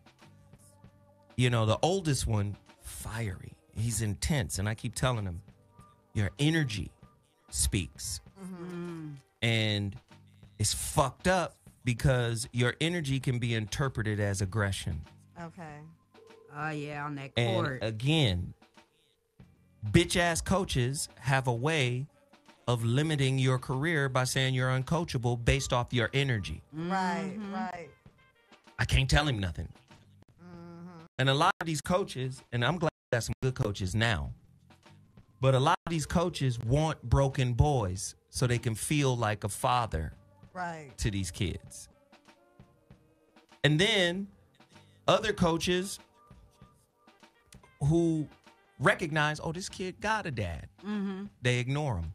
you know, the oldest one, fiery. He's intense. And I keep telling him, your energy speaks. And it's fucked up because your energy can be interpreted as aggression. Okay. Oh, yeah, on that And court. again, bitch ass coaches have a way of limiting your career by saying you're uncoachable based off your energy. Right, right. I can't tell him nothing. And a lot of these coaches, and I'm glad there's some good coaches now, but a lot of these coaches want broken boys so they can feel like a father Right. to these kids. And then other coaches who recognize, oh, this kid got a dad. They ignore him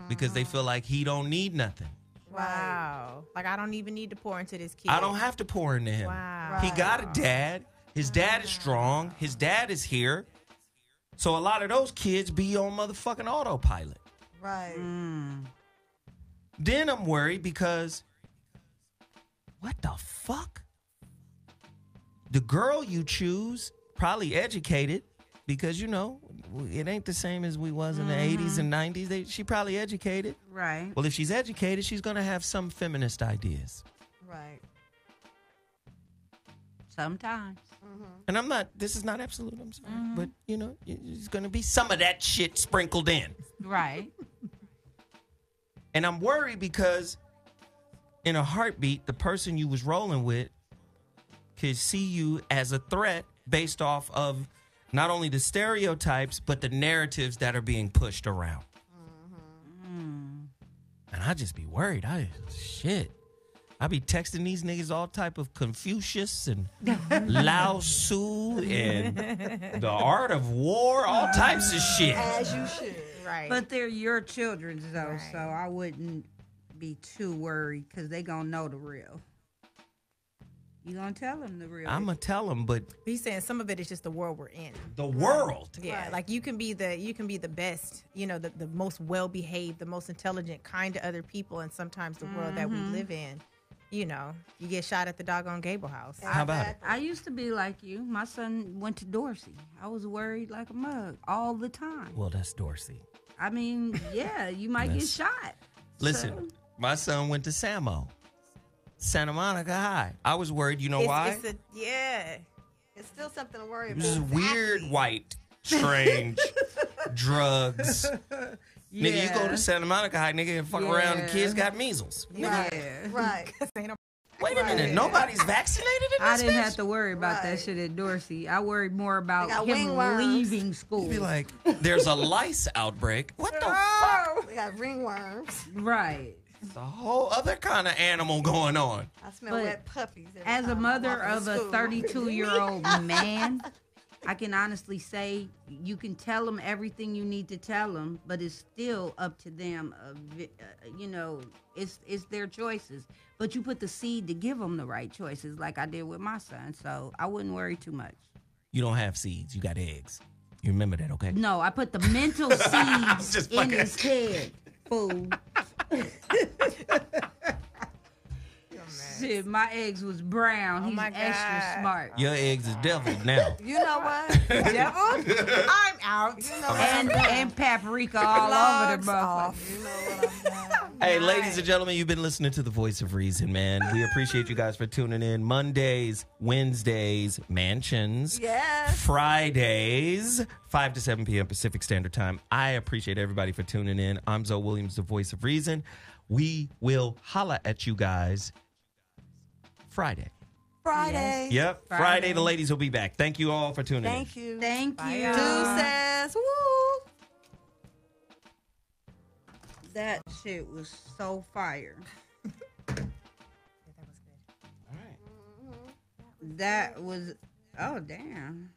because they feel like he don't need nothing. Wow. Like, I don't even need to pour into this kid. I don't have to pour into him. Wow. He got a dad. His dad is strong. His dad is here. So a lot of those kids be on motherfucking autopilot. Right. Then I'm worried because what the fuck? The girl you choose, probably educated, because, you know, it ain't the same as we was in the 80s and 90s. She probably educated. Right. Well, if she's educated, she's going to have some feminist ideas. Right. Sometimes. And I'm not, this is not absolute, I'm sorry. But, you know, there's going to be some of that shit sprinkled in. Right. And I'm worried because in a heartbeat, the person you was rolling with could see you as a threat based off of not only the stereotypes, but the narratives that are being pushed around. And I just be worried. Shit. I be texting these niggas all type of Confucius and Lao Tzu and the art of war, all types of shit. As you should. Right. But they're your children's, though, Right. so I wouldn't be too worried because they going to know the real. You going to tell them the real. I'm going to tell them, but he's saying some of it is just the world we're in. the world. Yeah, like you can be the best, you know, the most well behaved, the most intelligent, kind to other people, and sometimes the world that we live in, you know, you get shot at the doggone Gable House. How about it? I used to be like you. My son went to Dorsey. I was worried like a mug all the time. Well, that's Dorsey. I mean, yeah, you might get Yes. shot. Listen, So- my son went to Samo, Santa Monica High. I was worried, you know why? It's still something to worry This is about. weird, white, strange drugs. Nigga, you go to Santa Monica High, nigga, and fuck around, and kids got measles. Right. Right. Wait a minute, nobody's vaccinated in I this didn't bitch? have to worry about that shit at Dorsey. I worried more about They got him wingworms. leaving school. Be like, there's a lice outbreak. What the fuck? We got ringworms. Right. It's a whole other kind of animal going on. I smell But wet puppies. every As a time I mother walk of into a school. 32-year-old man, I can honestly say you can tell them everything you need to tell them, but it's still up to them. You know, it's their choices. But you put the seed to give them the right choices, like I did with my son. So I wouldn't worry too much. You don't have seeds, you got eggs. You remember that, okay? No, I put the mental seeds Just in fucking- his head, fool. Shit, my eggs was brown. He's my extra God. smart. Your eggs is deviled now. You know what? Devil, I'm out. You know what? And paprika all over the Blogs motherfucker. off. You know what I'm doing. Hey, ladies and gentlemen, you've been listening to The Voice of Reason, man. We appreciate you guys for tuning in. Mondays, Wednesdays, Mansions. Yes. Fridays, 5 to 7 p.m. Pacific Standard Time. I appreciate everybody for tuning in. I'm Zoe Williams, The Voice of Reason. We will holla at you guys Friday. Friday. Yep, Friday the ladies will be back. Thank you all for tuning in. Thank you. Thank you. Deuces. Woo. That shit was so fire. That was, oh damn.